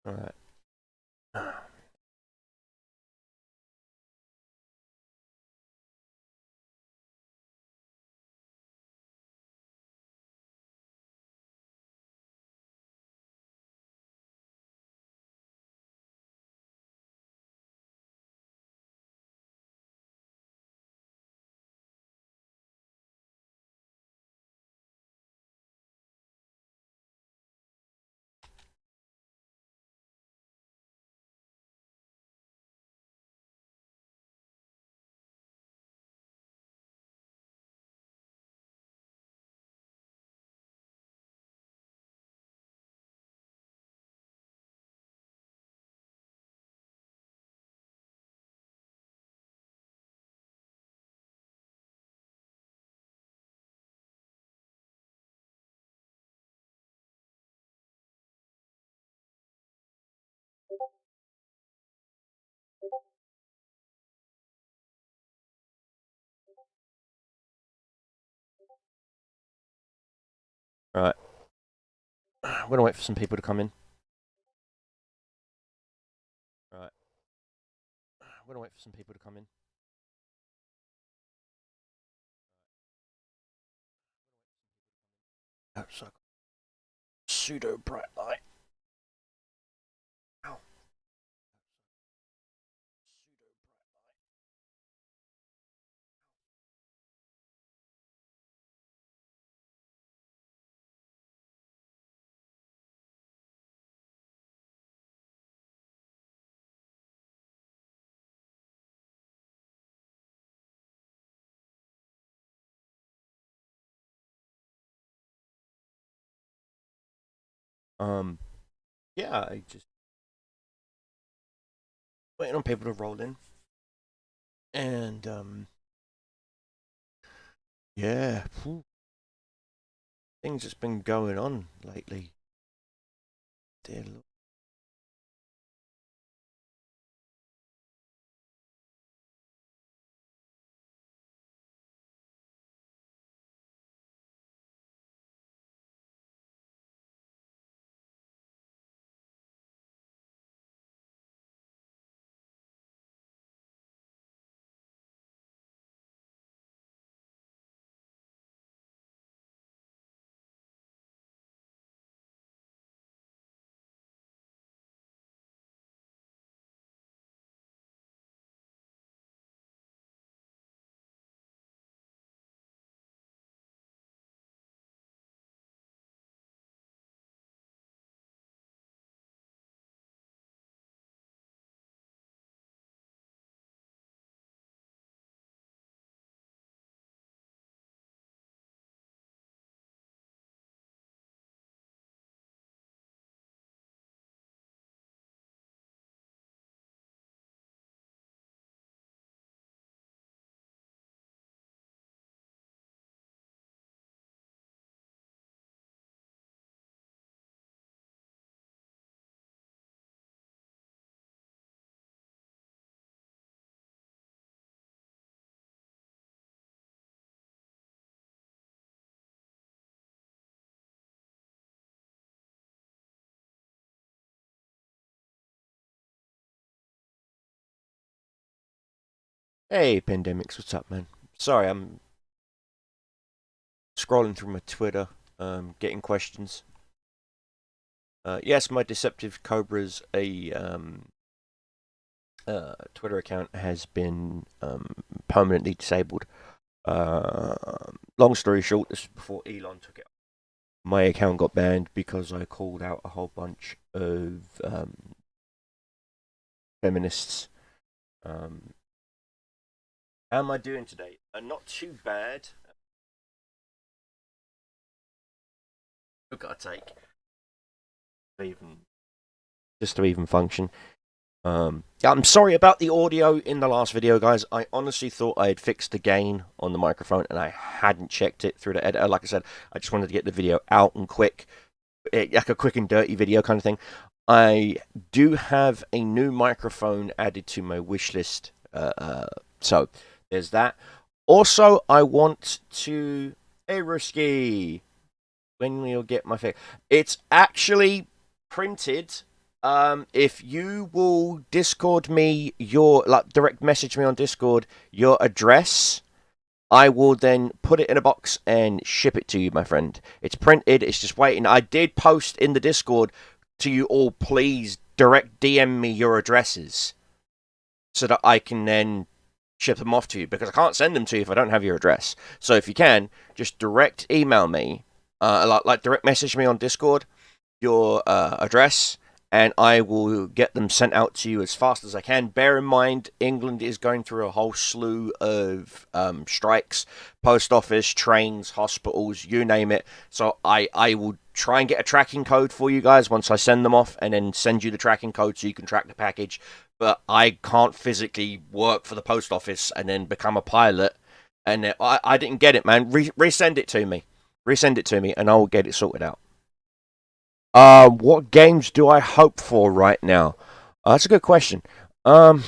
Alright. Right. I'm gonna wait for some people to come in. Right. I'm gonna wait for some people to come in. Oh, so pseudo bright light. Ow. Yeah, I just waiting on people to roll in, and yeah, things that's been going on lately. Dear Lord. Hey, pandemics, what's up, man? Sorry, I'm scrolling through my Twitter, getting questions. Yes, my deceptive cobra's a Twitter account has been permanently disabled. Uh, Long story short, this is before Elon took it. My account got banned because I called out a whole bunch of feminists. Um, how am I doing today? Not too bad. I've got to take even just to even function. Yeah, I'm sorry about the audio in the last video, guys. I honestly thought I had fixed the gain on the microphone and I hadn't checked it through the editor. Like I said, I just wanted to get the video out and quick, like a quick and dirty video kind of thing. I do have a new microphone added to my wish list, so there's that. Also, I want to. Hey, Ruski, when we'll get my fix. It's actually printed If you will Discord me your, like, direct message me on Discord your address, I will then put it in a box and ship it to you, my friend. It's printed, it's just waiting. I did post in the Discord to you all, please direct DM me your addresses so that I can then ship them off to you, because I can't send them to you if I don't have your address. So if you can, just direct email me, like direct message me on Discord your address, and I will get them sent out to you as fast as I can. Bear in mind, England is going through a whole slew of strikes, post office, trains, hospitals, you name it. So I will try and get a tracking code for you guys once I send them off, and then send you the tracking code so you can track the package. But I can't physically work for the post office and then become a pilot. And I didn't get it, man. Resend it to me. Resend it to me, and I will get it sorted out. What games do I hope for right now? That's a good question. Um,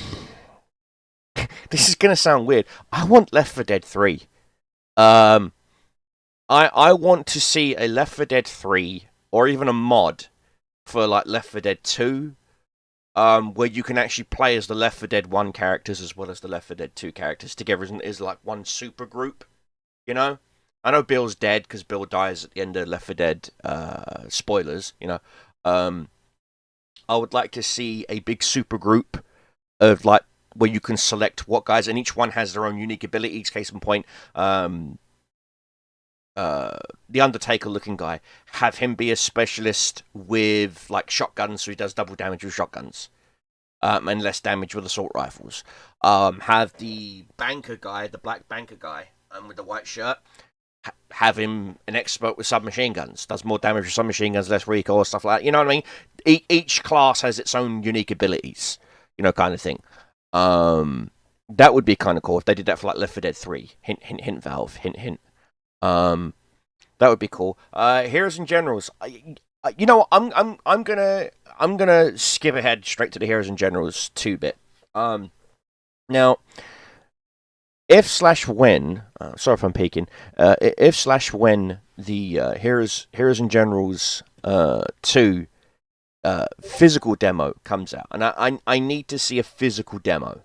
this is gonna sound weird. I want Left 4 Dead 3. Um, I want to see a Left 4 Dead 3 or even a mod for like Left 4 Dead 2, where you can actually play as the Left 4 Dead 1 characters as well as the Left 4 Dead 2 characters together as like one super group, you know? I know Bill's dead because Bill dies at the end of Left 4 Dead. Spoilers, you know. I would like to see a big super group of like where you can select what guys, and each one has their own unique abilities. Case in point, the Undertaker looking guy, have him be a specialist with like shotguns, so he does double damage with shotguns. And less damage with assault rifles. Have the banker guy, the black banker guy, with the white shirt, have him an expert with submachine guns, does more damage with submachine guns, less recoil, stuff like that. You know what I mean? Each class has its own unique abilities, you know, kind of thing. That would be kind of cool if they did that for like Left 4 Dead 3. Hint, hint, hint, Valve. Hint, hint. That would be cool. Heroes and Generals. You know what? I'm gonna skip ahead straight to the Heroes and Generals 2 bit. Now, if slash when, sorry if I'm peeking, if slash when the Heroes and Generals 2 physical demo comes out, and I need to see a physical demo,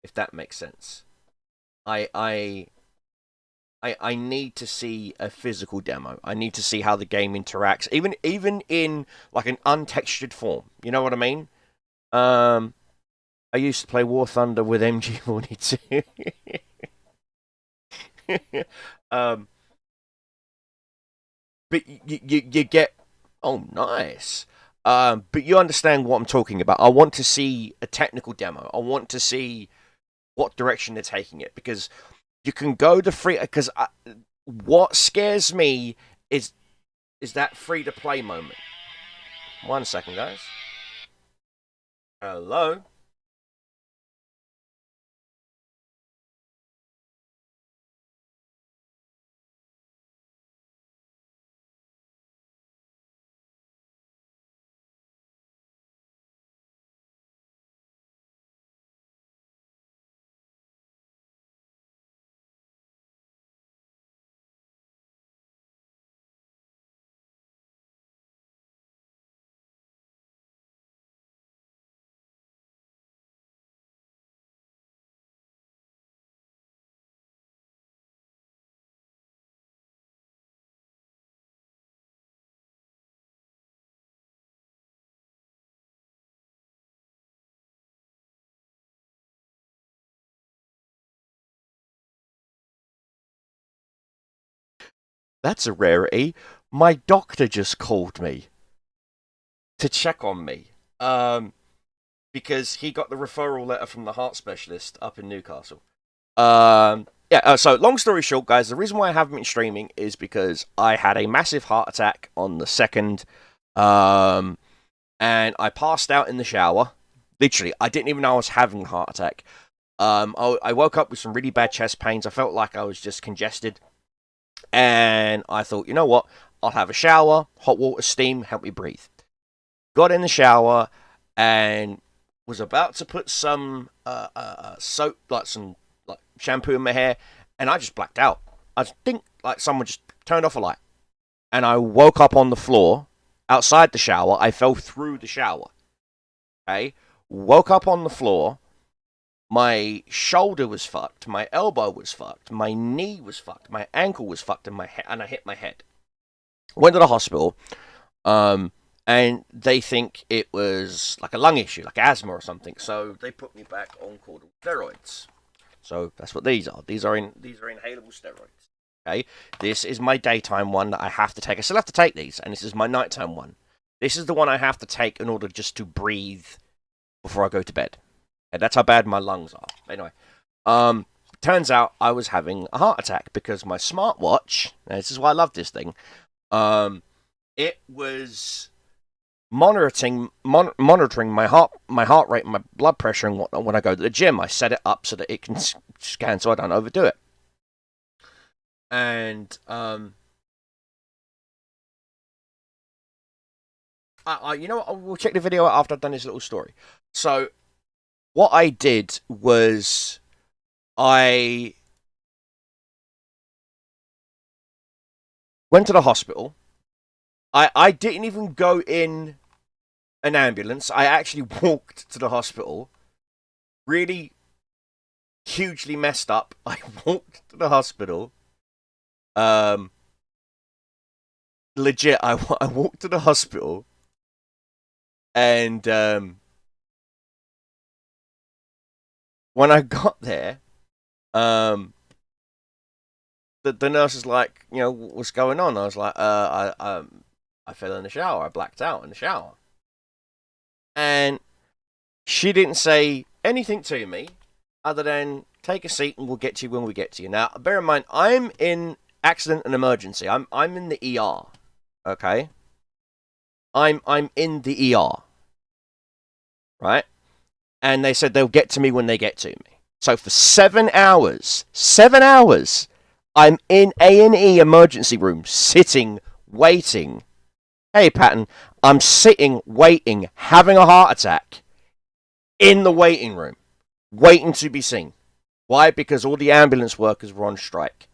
if that makes sense. I need to see a physical demo. I need to see how the game interacts, even in like an untextured form. You know what I mean? I used to play War Thunder with MG42. But you get, oh, nice. But you understand what I'm talking about. I want to see a technical demo. I want to see what direction they're taking it, because you can go to free. Because what scares me is that free to play moment. 1 second, guys. Hello. That's a rarity. My doctor just called me to check on me. Because he got the referral letter from the heart specialist up in Newcastle. So long story short, guys, the reason why I haven't been streaming is because I had a massive heart attack on the 2nd, and I passed out in the shower. Literally, I didn't even know I was having a heart attack. I woke up with some really bad chest pains. I felt like I was just congested. And I thought, you know what? I'll have a shower, hot water, steam, help me breathe. Got in the shower and was about to put some soap, like some like shampoo in my hair, and I just blacked out. I think like someone just turned off a light, and I woke up on the floor outside the shower. I fell through the shower. Okay, woke up on the floor. My shoulder was fucked. My elbow was fucked. My knee was fucked. My ankle was fucked, and I hit my head. Went to the hospital. And they think it was like a lung issue, like asthma or something. So they put me back on cortical steroids. So that's what these are. These are inhalable steroids. Okay, this is my daytime one that I have to take. I still have to take these, and this is my nighttime one. This is the one I have to take in order just to breathe before I go to bed. And that's how bad my lungs are. Anyway, turns out I was having a heart attack because my smartwatch. This is why I love this thing. It was monitoring my heart rate, my blood pressure, and whatnot when I go to the gym. I set it up so that it can scan, so I don't overdo it. And you know what? We'll check the video out after I've done this little story. So, what I did was I went to the hospital. I didn't even go in an ambulance. I actually walked to the hospital. Really hugely messed up. I walked to the hospital. Legit, I walked to the hospital. And when I got there, the nurse is like, you know, what's going on? I was like, I fell in the shower. I blacked out in the shower. And she didn't say anything to me other than take a seat and we'll get to you when we get to you. Now, bear in mind, I'm in accident and emergency. I'm in the ER. Okay? I'm in the ER. Right? And they said they'll get to me when they get to me. So for 7 hours, I'm in A&E emergency room, sitting, waiting. Hey, Patton, I'm sitting, waiting, having a heart attack in the waiting room, waiting to be seen. Why? Because all the ambulance workers were on strike.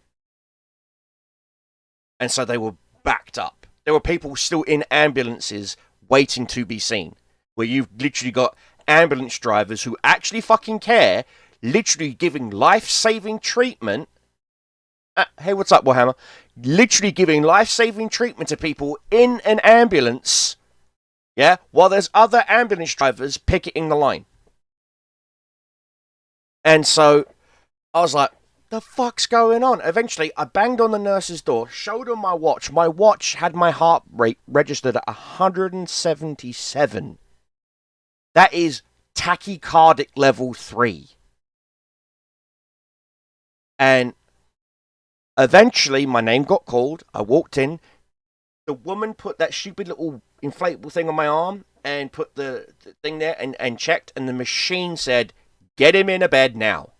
And so they were backed up. There were people still in ambulances waiting to be seen, where you've literally got ambulance drivers who actually fucking care, literally giving life-saving treatment. Hey, what's up, Warhammer? Literally giving life-saving treatment to people in an ambulance, yeah, while there's other ambulance drivers picketing the line. And so I was like, the fuck's going on? Eventually, I banged on the nurse's door, showed her my watch. My watch had my heart rate registered at 177. That is tachycardic level 3. And eventually, my name got called. I walked in. The woman put that stupid little inflatable thing on my arm and put the thing there and checked. And the machine said, get him in a bed now.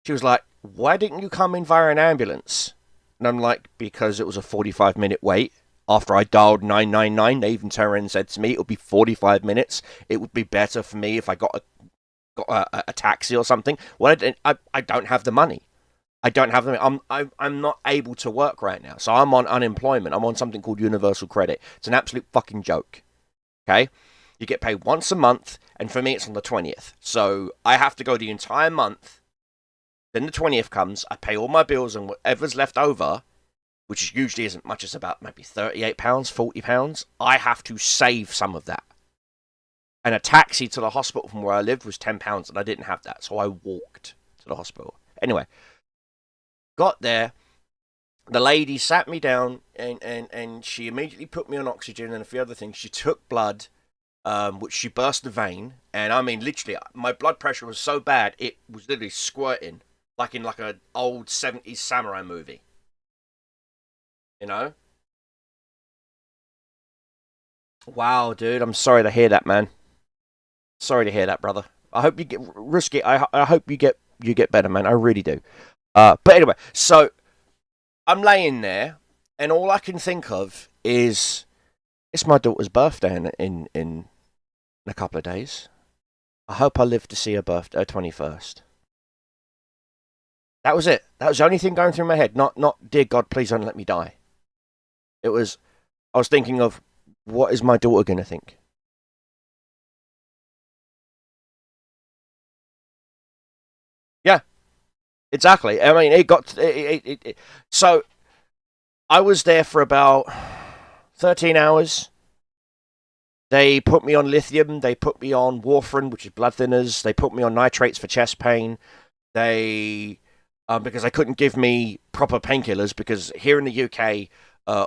She was like, why didn't you come in via an ambulance? And I'm like, because it was a 45-minute wait. After I dialed 999, they even turned around and said to me, it would be 45 minutes. It would be better for me if I got a taxi or something. Well, I don't have the money. I don't have them. I'm not able to work right now, so I'm on unemployment. I'm on something called universal credit. It's an absolute fucking joke. Okay, you get paid once a month, and for me, it's on the 20th. So I have to go the entire month. Then the 20th comes. I pay all my bills and whatever's left over, which usually isn't much. It's about maybe £38, £40. I have to save some of that. And a taxi to the hospital from where I lived was £10, and I didn't have that, so I walked to the hospital. Anyway. Got there, the lady sat me down and she immediately put me on oxygen and a few other things. She took blood, which she burst the vein. And I mean, literally, my blood pressure was so bad, it was literally squirting, like in like an old 70s samurai movie. You know? Wow, dude, I'm sorry to hear that, man. Sorry to hear that, brother. I hope you get, Risky, I hope you get better, man. I really do. But anyway, so I'm laying there, and all I can think of is it's my daughter's birthday in a couple of days. I hope I live to see her 21st. That was it. That was the only thing going through my head. Not dear God, please don't let me die. I was thinking of, what is my daughter going to think? exactly. I mean, so I was there for about 13 hours. They put me on lithium. They put me on warfarin, which is blood thinners. They put me on nitrates for chest pain. They, because they couldn't give me proper painkillers, because here in the UK,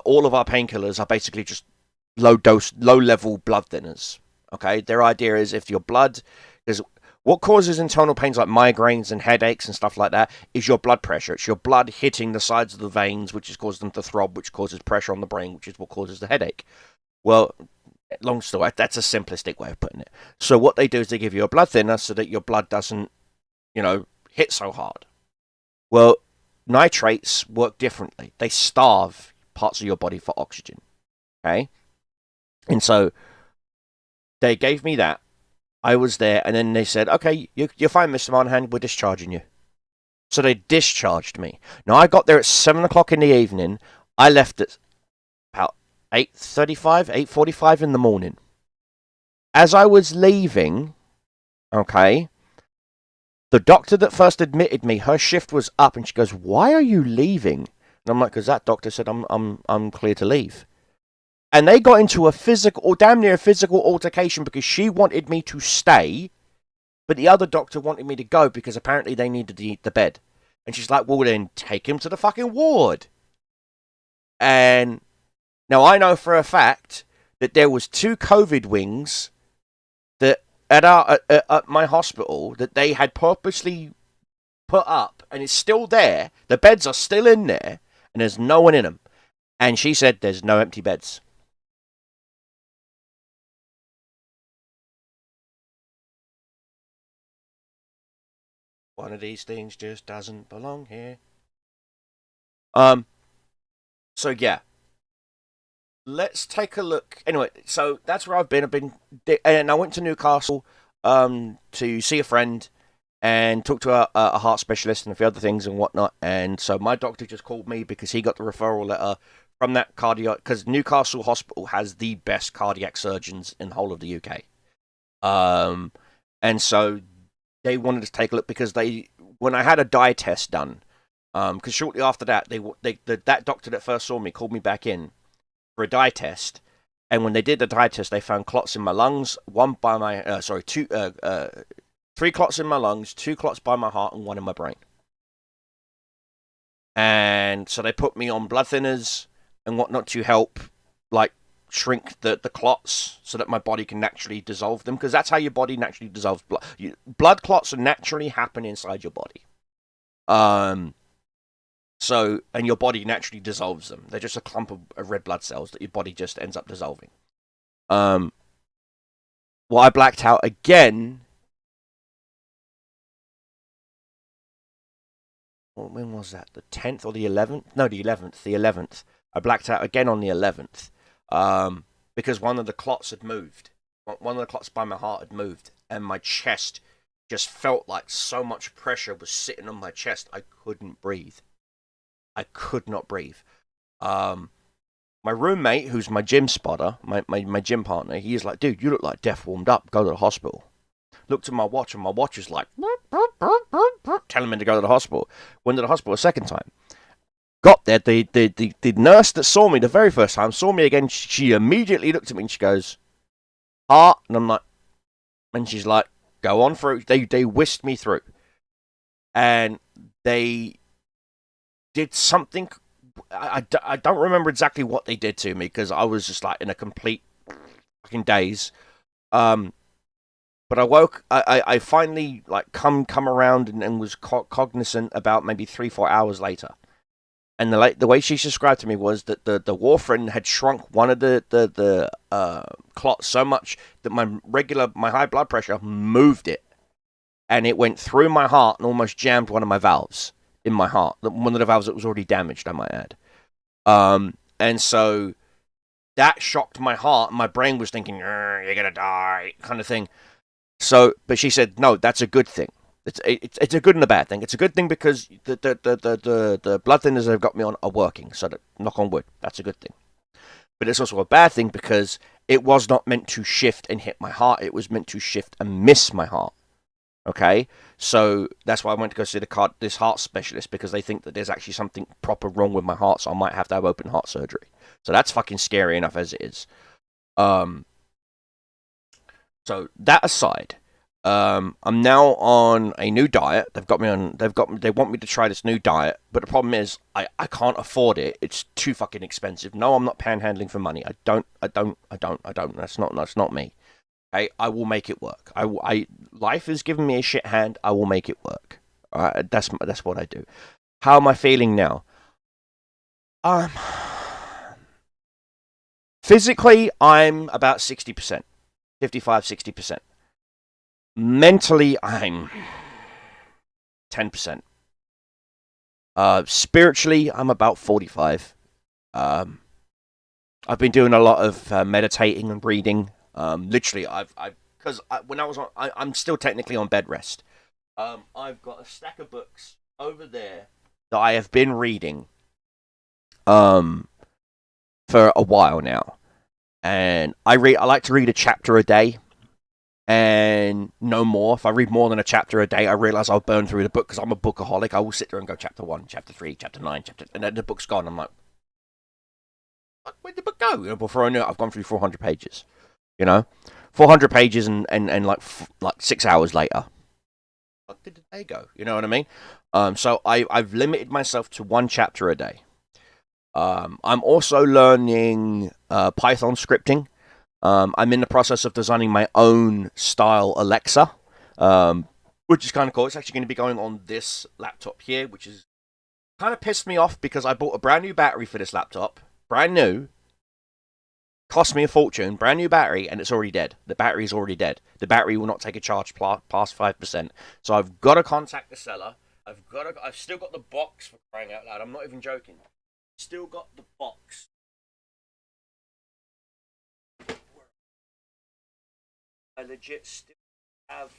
all of our painkillers are basically just low dose, low level blood thinners. Okay, their idea is if your blood, because what causes internal pains like migraines and headaches and stuff like that is your blood pressure. It's your blood hitting the sides of the veins, which is causing them to throb, which causes pressure on the brain, which is what causes the headache. Well, long story, that's a simplistic way of putting it. So what they do is they give you a blood thinner so that your blood doesn't, hit so hard. Well, nitrates work differently. They starve parts of your body for oxygen. Okay? And so they gave me that. I was there, and then they said, okay, you're fine, Mr. Monahan, we're discharging you. So they discharged me. Now, I got there at 7 o'clock in the evening. I left at about 8:35, 8:45 in the morning. As I was leaving, okay, the doctor that first admitted me, her shift was up, and she goes, why are you leaving? And I'm like, because that doctor said I'm clear to leave. And they got into a physical, or damn near a physical altercation, because she wanted me to stay, but the other doctor wanted me to go because apparently they needed the bed. And she's like, well, then take him to the fucking ward. And now I know for a fact that there was 2 COVID wings that at my hospital that they had purposely put up, and it's still there. The beds are still in there, and there's no one in them. And she said there's no empty beds. One of these things just doesn't belong here. So yeah. Let's take a look. Anyway, so that's where I've been. And I went to Newcastle to see a friend and talk to a heart specialist and a few other things and whatnot. And so my doctor just called me because he got the referral letter from that cardiac, because Newcastle Hospital has the best cardiac surgeons in the whole of the UK. And so they wanted to take a look because when I had a dye test done, because shortly after that, that doctor that first saw me called me back in for a dye test, and when they did the dye test, they found clots in my lungs, 3 clots in my lungs, 2 clots by my heart, and 1 in my brain. And so they put me on blood thinners and whatnot to help, like, shrink the clots so that my body can naturally dissolve them, because that's how your body naturally dissolves blood. Blood clots naturally happen inside your body. So, and your body naturally dissolves them. They're just a clump of red blood cells that your body just ends up dissolving. Well, I blacked out again. When was that? The 10th or the 11th? No, the 11th. The 11th. I blacked out again on the 11th. Because one of the clots had moved. One of the clots by my heart had moved. And my chest just felt like so much pressure was sitting on my chest. I couldn't breathe. I could not breathe. My roommate, who's my gym spotter, my gym partner, he's like, dude, you look like death warmed up. Go to the hospital. Looked at my watch, and my watch is like, telling me to go to the hospital. Went to the hospital a second time. Got there, the nurse that saw me the very first time saw me again. She immediately looked at me and she goes, heart, and I'm like, and she's like, go on through. They whisked me through, and they did something. I don't remember exactly what they did to me because I was just like in a complete fucking daze. But I woke. I finally like come around and was cognizant about maybe 3-4 hours later. And the way she described to me was that the warfarin had shrunk one of the clots so much that my high blood pressure moved it, and it went through my heart and almost jammed one of my valves in my heart. One of the valves that was already damaged, I might add. And so that shocked my heart, and my brain was thinking, "You're gonna die," kind of thing. So, but she said, "No, that's a good thing. It's a good and a bad thing. It's a good thing because the blood thinners that have got me on are working. So, knock on wood, that's a good thing. But it's also a bad thing because it was not meant to shift and hit my heart. It was meant to shift and miss my heart. Okay, so that's why I went to go see this heart specialist, because they think that there's actually something proper wrong with my heart, so I might have to have open heart surgery. So that's fucking scary enough as it is. Um, so that aside, I'm now on a new diet. They want me to try this new diet, but the problem is I can't afford it. It's too fucking expensive. No, I'm not panhandling for money. I don't. That's not me. I will make it work. Life has given me a shit hand. I will make it work. That's what I do. How am I feeling now? Um, Physically, I'm about 60%, 55, 60%. Mentally, I'm 10%. Spiritually, I'm about 45. I've been doing a lot of meditating and reading. Literally, because when I was on, I'm still technically on bed rest. I've got a stack of books over there that I have been reading, for a while now, and I like to read a chapter a day, and no more. If I read more than a chapter a day, I realize I'll burn through the book because I'm a bookaholic. I will sit there and go chapter 1, chapter 3, chapter 9, and then the book's gone. I'm like, where'd the book go? Before I know it, I've gone through 400 pages. 400 pages and like 6 hours later, where did the day go? You know what I mean? So I've limited myself to 1 chapter a day. I'm also learning Python scripting. I'm in the process of designing my own style Alexa, which is kind of cool. It's actually going to be going on this laptop here, which is kind of pissed me off because I bought a brand new battery for this laptop. Brand new. Cost me a fortune. Brand new battery, and it's already dead. The battery is already dead. The battery will not take a charge past 5%. So I've got to contact the seller. I've still got the box, for crying out loud. I'm not even joking. Still got the box. I legit still have.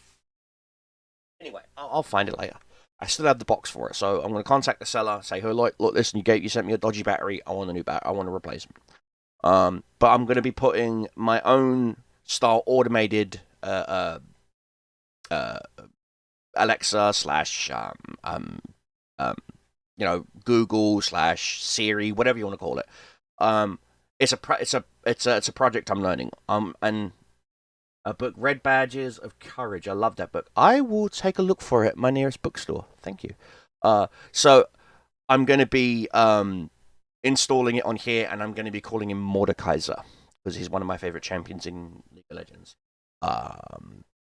Anyway, I'll find it later. I still have the box for it, so I'm going to contact the seller. Say, "Hey, look, listen, you sent me a dodgy battery. I want a new battery. I want a replacement." But I'm going to be putting my own style automated Alexa slash Google slash Siri, whatever you want to call it. It's a project I'm learning. And a book, Red Badges of Courage. I love that book. I will take a look for it at my nearest bookstore. Thank you. So I'm going to be installing it on here, and I'm going to be calling him Mordekaiser because he's one of my favorite champions in League of Legends. I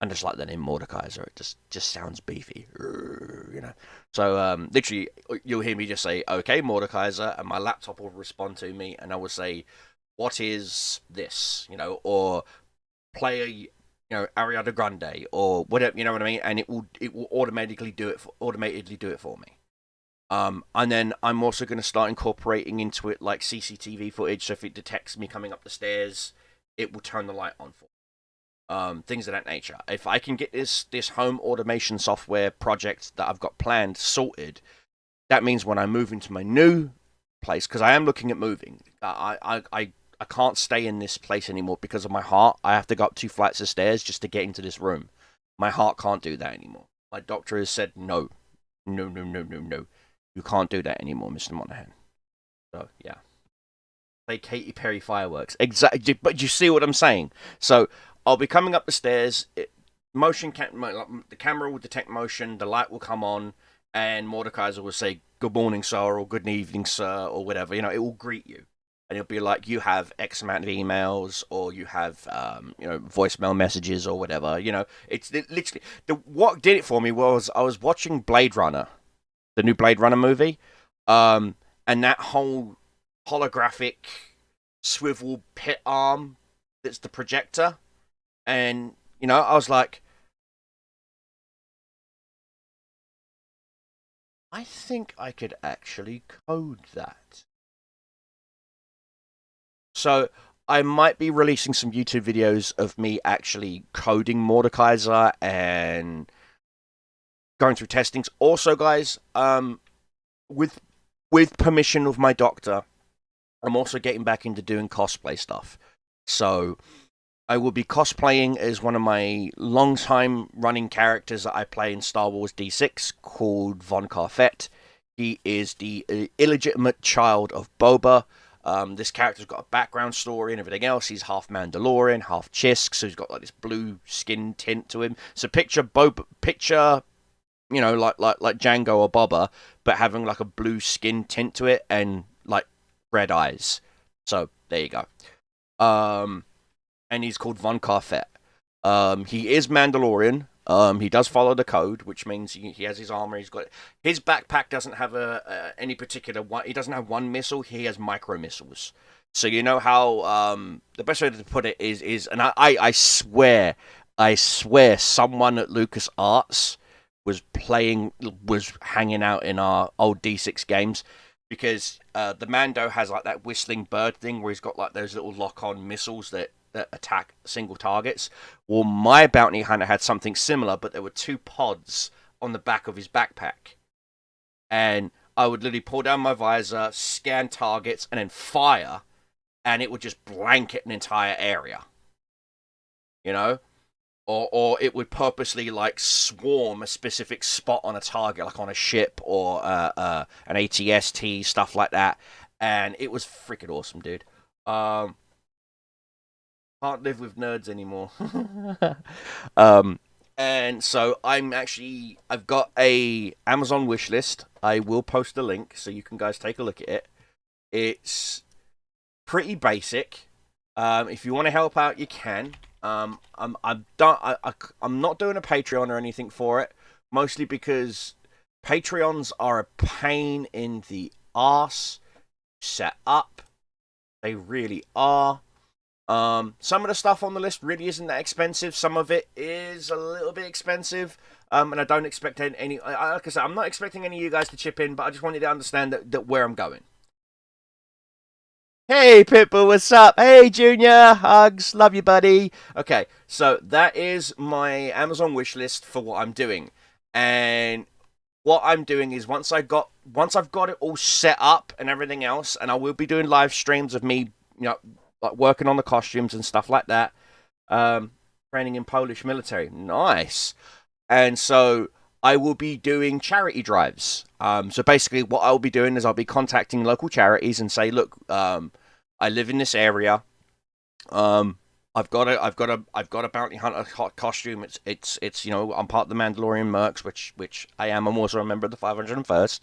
just like the name Mordekaiser. It just sounds beefy, So literally, you'll hear me just say, "Okay, Mordekaiser," and my laptop will respond to me, and I will say, "What is this?" Or play Ariana Grande or whatever. You know what I mean? And it will automatically do it for me. And then I'm also going to start incorporating into it like CCTV footage. So if it detects me coming up the stairs, it will turn the light on for me. Things of that nature. If I can get this home automation software project that I've got planned sorted, that means when I move into my new place, because I am looking at moving, I can't stay in this place anymore because of my heart. I have to go up 2 flights of stairs just to get into this room. My heart can't do that anymore. My doctor has said no. You can't do that anymore, Mr. Monahan. So, yeah. Play Katy Perry fireworks. Exactly. But you see what I'm saying? So, I'll be coming up the stairs. The camera will detect motion. The light will come on. And Mordekaiser will say, "Good morning, sir," or "Good evening, sir," or whatever. It will greet you. And it'll be like, you have X amount of emails, or you have, voicemail messages, or whatever. It's literally what did it for me was I was watching Blade Runner, the new Blade Runner movie, and that whole holographic swivel pit arm that's the projector, and I was like, I think I could actually code that. So I might be releasing some YouTube videos of me actually coding Mordekaiser and going through testings. Also, guys, with permission of my doctor, I'm also getting back into doing cosplay stuff. So I will be cosplaying as one of my long-time running characters that I play in Star Wars D6 called Von Carfet. He is the illegitimate child of Boba. This character's got a background story and everything else. He's half Mandalorian, half Chisk, so he's got like this blue skin tint to him. So picture Boba, like Django or Boba, but having like a blue skin tint to it and like red eyes. So there you go. And he's called Von Carfet. He is Mandalorian. He does follow the code, which means he has his armor. He's got his backpack doesn't have any particular one. He doesn't have one missile. He has micro missiles. So you know how the best way to put it is, and I swear, someone at LucasArts was hanging out in our old D6 games, because the Mando has like that whistling bird thing where he's got like those little lock-on missiles that attack single targets. Well, my bounty hunter had something similar, but there were 2 pods on the back of his backpack. And I would literally pull down my visor, scan targets, and then fire, and it would just blanket an entire area. You know? Or it would purposely like swarm a specific spot on a target, like on a ship or an AT-ST, stuff like that. And it was freaking awesome, dude. Can't live with nerds anymore. And so I've got a Amazon wish list. I will post a link so you can guys take a look at it. It's pretty basic. If you want to help out, you can. I'm not doing a Patreon or anything for it, mostly because Patreons are a pain in the arse set up. They really are. Some of the stuff on the list really isn't that expensive. Some of it is a little bit expensive. And I don't expect any like I said, I'm not expecting any of you guys to chip in, but I just wanted to understand that where I'm going. Hey, Pitbull, what's up? Hey, Junior, hugs, love you, buddy. Okay, so that is my Amazon wish list for what I'm doing. And what I'm doing is once I've got it all set up and everything else, and I will be doing live streams of me, like working on the costumes and stuff like that. Training in Polish military, nice. And so I will be doing charity drives. So basically, what I'll be doing is I'll be contacting local charities and say, look, I live in this area. I've got a bounty hunter costume. It's I'm part of the Mandalorian Mercs, which I am. I'm also a member of the 501st.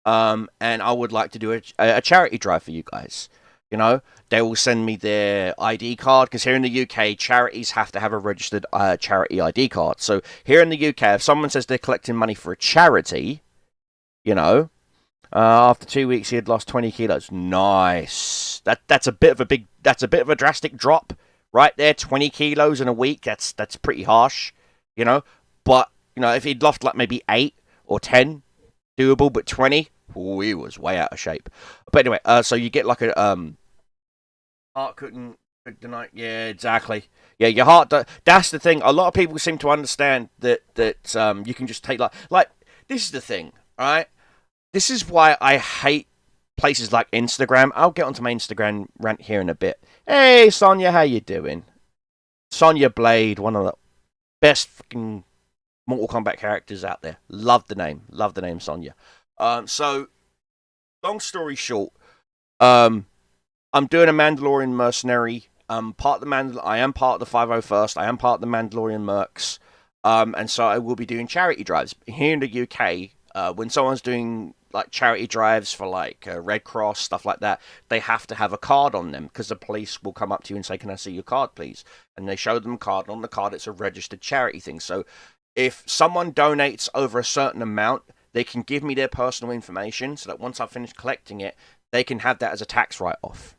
And I would like to do a charity drive for you guys. They will send me their ID card, because here in the UK, charities have to have a registered charity ID card. So here in the UK, if someone says they're collecting money for a charity, after 2 weeks he had lost 20 kilos. Nice. That's a bit of a drastic drop right there. 20 kilos in a week. That's pretty harsh, But if he'd lost like maybe 8 or 10, doable. But 20. Ooh, he was way out of shape. But anyway, so you get like a heart couldn't deny. Yeah, exactly. Yeah, your heart. That's the thing. A lot of people seem to understand that you can just take like this is the thing, all right? This is why I hate places like Instagram. I'll get onto my Instagram rant here in a bit. Hey, Sonya, how you doing? Sonya Blade, one of the best fucking Mortal Kombat characters out there. Love the name Sonya. So, long story short, I'm doing a Mandalorian mercenary. I am part of the 501st. I am part of the Mandalorian Mercs. And so I will be doing charity drives here in the UK. When someone's doing like charity drives for like Red Cross, stuff like that, they have to have a card on them, because the police will come up to you and say, "Can I see your card, please?" And they show them a card, and on the card it's a registered charity thing. So if someone donates over a certain amount, they can give me their personal information, so that once I've finished collecting it, they can have that as a tax write-off.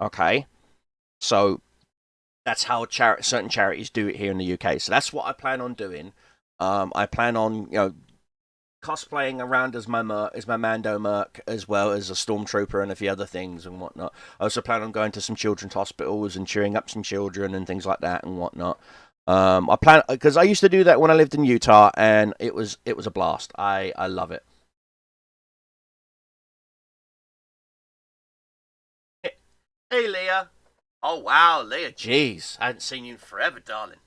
Okay? So that's how certain charities do it here in the UK. So that's what I plan on doing. I plan on, cosplaying around as my Mando Merc, as well as a Stormtrooper and a few other things and whatnot. I also plan on going to some children's hospitals and cheering up some children and things like that and whatnot. I plan, because I used to do that when I lived in Utah, and it was a blast. I love it. Hey, Leah. Oh wow, Leah, jeez, I hadn't seen you in forever, darling.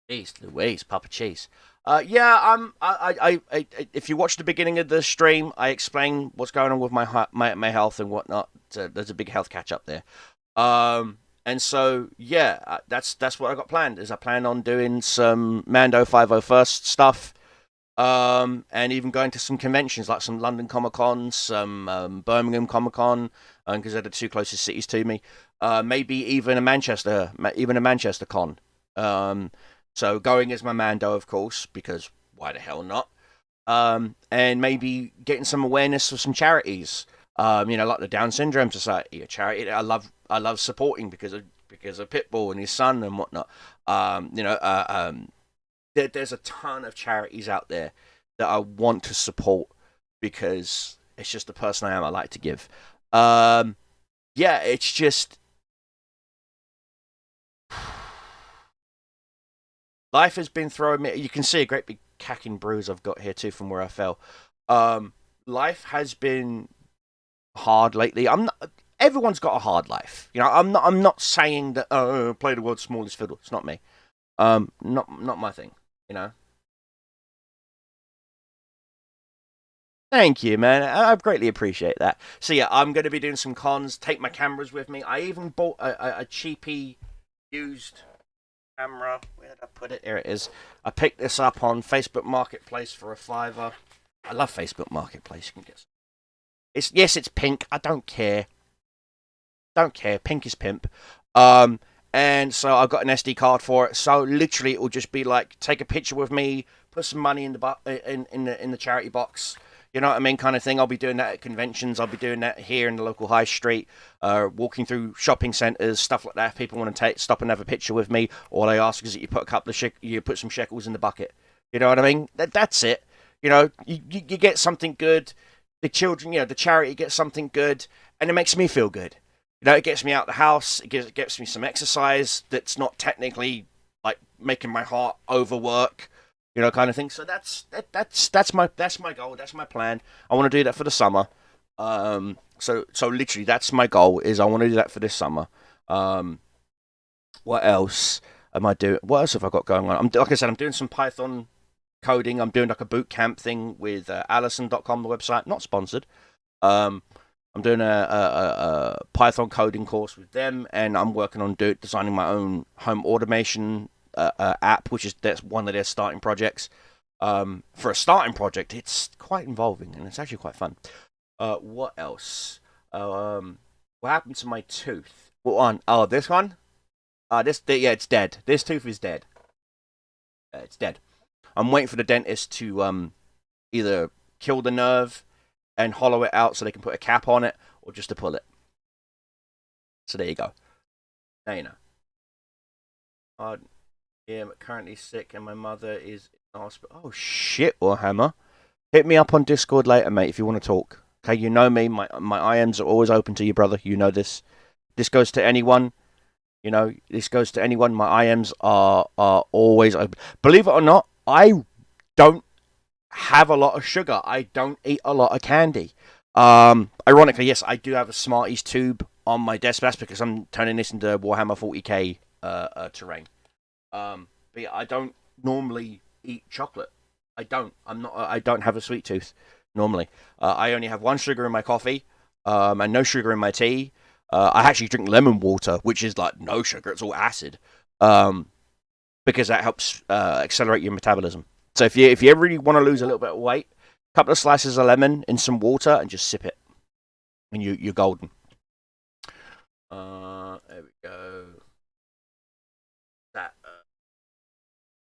Jeez, Louise, Papa Cheese. Yeah, if you watch the beginning of the stream, I explain what's going on with my health and whatnot. There's a big health catch up there. And so yeah, that's what I got planned. Is I plan on doing some Mando 501st stuff. And even going to some conventions like some London Comic Con, some Birmingham Comic Con, because they're the two closest cities to me. Maybe even a Manchester Con. So going as my Mando, of course, because why the hell not? And maybe getting some awareness for some charities. Like the Down Syndrome Society, a charity that I love supporting because of Pitbull and his son and whatnot. There's a ton of charities out there that I want to support because it's just the person I am. I like to give. Yeah, it's just life has been throwing me. You can see a great big cacking bruise I've got here too from where I fell. Life has been hard lately. Everyone's got a hard life. I'm not saying that play the world's smallest fiddle. It's not me. Not my thing. Thank you, man. I greatly appreciate that. So yeah, I'm going to be doing some cons. Take my cameras with me. I even bought a cheapy used camera. Where did I put it? Here it is. I picked this up on Facebook Marketplace for a $5. I love Facebook Marketplace. You can get. It's pink. I don't care. Pink is pimp. And so I've got an SD card for it. So literally, it will just be like take a picture with me, put some money in the charity box. You know what I mean, kind of thing. I'll be doing that at conventions. I'll be doing that here in the local high street, walking through shopping centres, stuff like that. If people want to stop and have a picture with me, all I ask is that you put you put some shekels in the bucket. You know what I mean? That's it. You get something good. The children, the charity gets something good, and it makes me feel good. It gets me out the house. It gets me some exercise that's not technically like making my heart overwork, kind of thing. So that's my goal. That's my plan. I want to do that for the summer. So literally, that's my goal. Is I want to do that for this summer. What else am I doing? What else have I got going on? Like I said, I'm doing some Python coding. I'm doing like a boot camp thing with Allison.com, the website. Not sponsored. I'm doing a Python coding course with them, and I'm working on designing my own home automation app, that's one of their starting projects. For a starting project, it's quite involving, and it's actually quite fun. What else? What happened to my tooth? What one? Oh, this one? It's dead. This tooth is dead. It's dead. I'm waiting for the dentist to either kill the nerve and hollow it out so they can put a cap on it, or just to pull it. So there you go. Now you know. Yeah, I'm currently sick and my mother is in hospital. Oh shit, Warhammer. Hit me up on Discord later, mate, if you want to talk. Okay, you know me. My IMs are always open to you, brother. You know this. This goes to anyone. This goes to anyone. My IMs are always open. Believe it or not, I don't have a lot of sugar. I don't eat a lot of candy. Ironically, yes, I do have a Smarties tube on my desk. That's because I'm turning this into Warhammer 40k terrain. But yeah, I don't normally eat chocolate. I don't have a sweet tooth normally. I only have one sugar in my coffee, and no sugar in my tea. I actually drink lemon water, which is like no sugar. It's all acid. Because that helps accelerate your metabolism. So if you ever really want to lose a little bit of weight, a couple of slices of lemon in some water and just sip it, and you're golden. There we go. That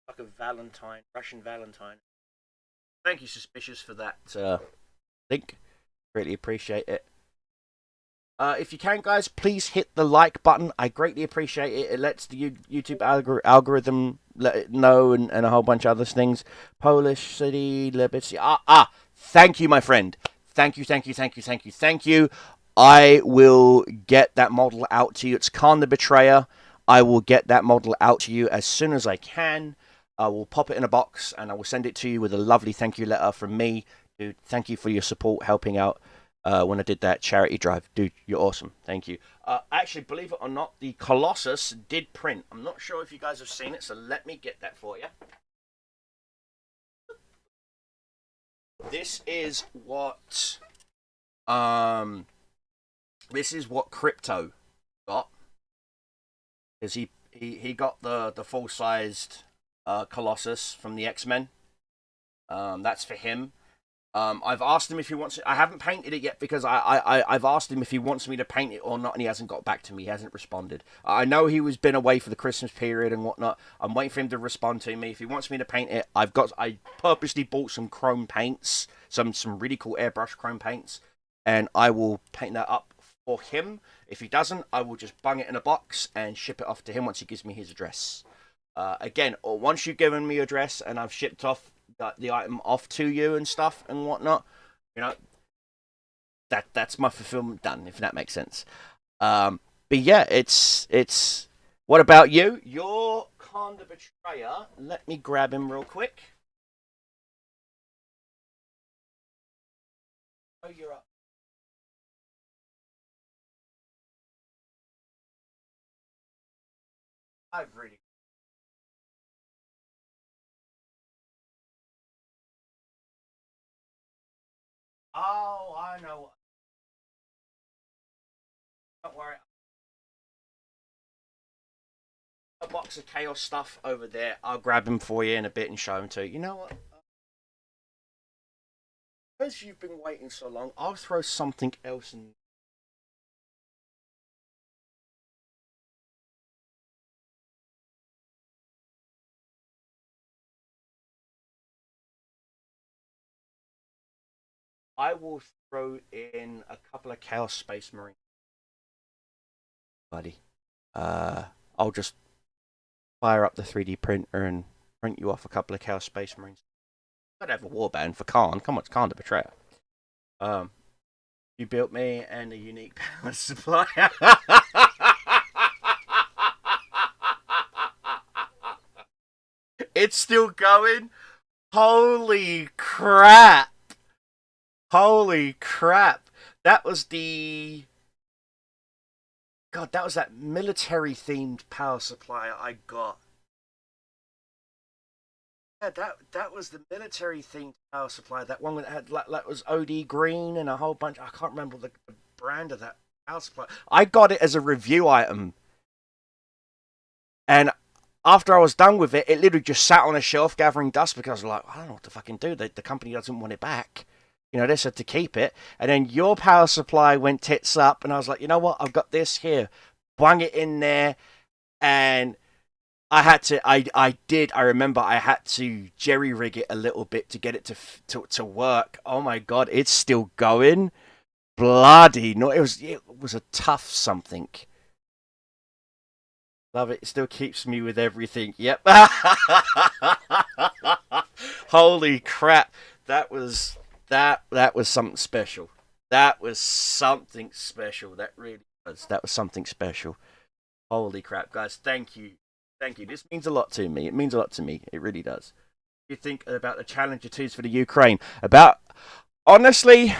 like a Valentine, Russian Valentine. Thank you, Suspicious, for that link. Greatly appreciate it. If you can, guys, please hit the like button. I greatly appreciate it. It lets the YouTube algorithm let it know, and a whole bunch of other things. Polish City, Liberty. Thank you, my friend. Thank you. I will get that model out to you. It's Khan the Betrayer. I will get that model out to you as soon as I can. I will pop it in a box, and I will send it to you with a lovely thank you letter from me. Dude, thank you for your support, helping out when I did that charity drive. Dude, you're awesome. Thank you. Actually, believe it or not, the Colossus did print. I'm not sure if you guys have seen it, so let me get that for you. This is what Crypto got, because he got the full sized Colossus from the X-Men. That's for him. I've asked him if he wants it. I haven't painted it yet because I've asked him if he wants me to paint it or not, and he hasn't got back to me. He hasn't responded. I know he was been away for the Christmas period and whatnot. I'm waiting for him to respond to me. If he wants me to paint it, I purposely bought some chrome paints, some really cool airbrush chrome paints, and I will paint that up for him. If he doesn't, I will just bung it in a box and ship it off to him once he gives me his address. Again, or once you've given me your address and I've shipped off the item off to you and stuff and whatnot, you know, that's my fulfillment done, if that makes sense. But yeah, it's. What about you? You're Khan the Betrayer. Let me grab him real quick. Oh, you're up. I've really. Oh, I know. Don't worry. A box of chaos stuff over there. I'll grab him for you in a bit and show him to you. You know what? Because you've been waiting so long, I'll throw something else in. I will throw in a couple of Chaos Space Marines, buddy. I'll just fire up the 3D printer and print you off a couple of Chaos Space Marines. I'd have a warband for Khan. Come on, it's Khan the Betrayer. Um, you built me and a unique power supply. It's still going. Holy crap! Holy crap! That was the. God, that was that military themed power supply I got. Yeah, that was the military themed power supply. That one that had that was OD green and a whole bunch. I can't remember the brand of that power supply. I got it as a review item, and after I was done with it, it literally just sat on a shelf gathering dust because I was like, I don't know what to fucking do. The company doesn't want it back. You know, they said to keep it. And then your power supply went tits up, and I was like, you know what? I've got this here. Bung it in there, and I had to. I remember I had to jerry rig it a little bit to get it to work. Oh my god, it's still going. Bloody no! It was a tough something. Love it. It still keeps me with everything. Yep. Holy crap! That was something special. That was something special. That really was. That was something special. Holy crap, guys! Thank you, thank you. This means a lot to me. It means a lot to me. It really does. You think about the H&G2s for the Ukraine? About honestly,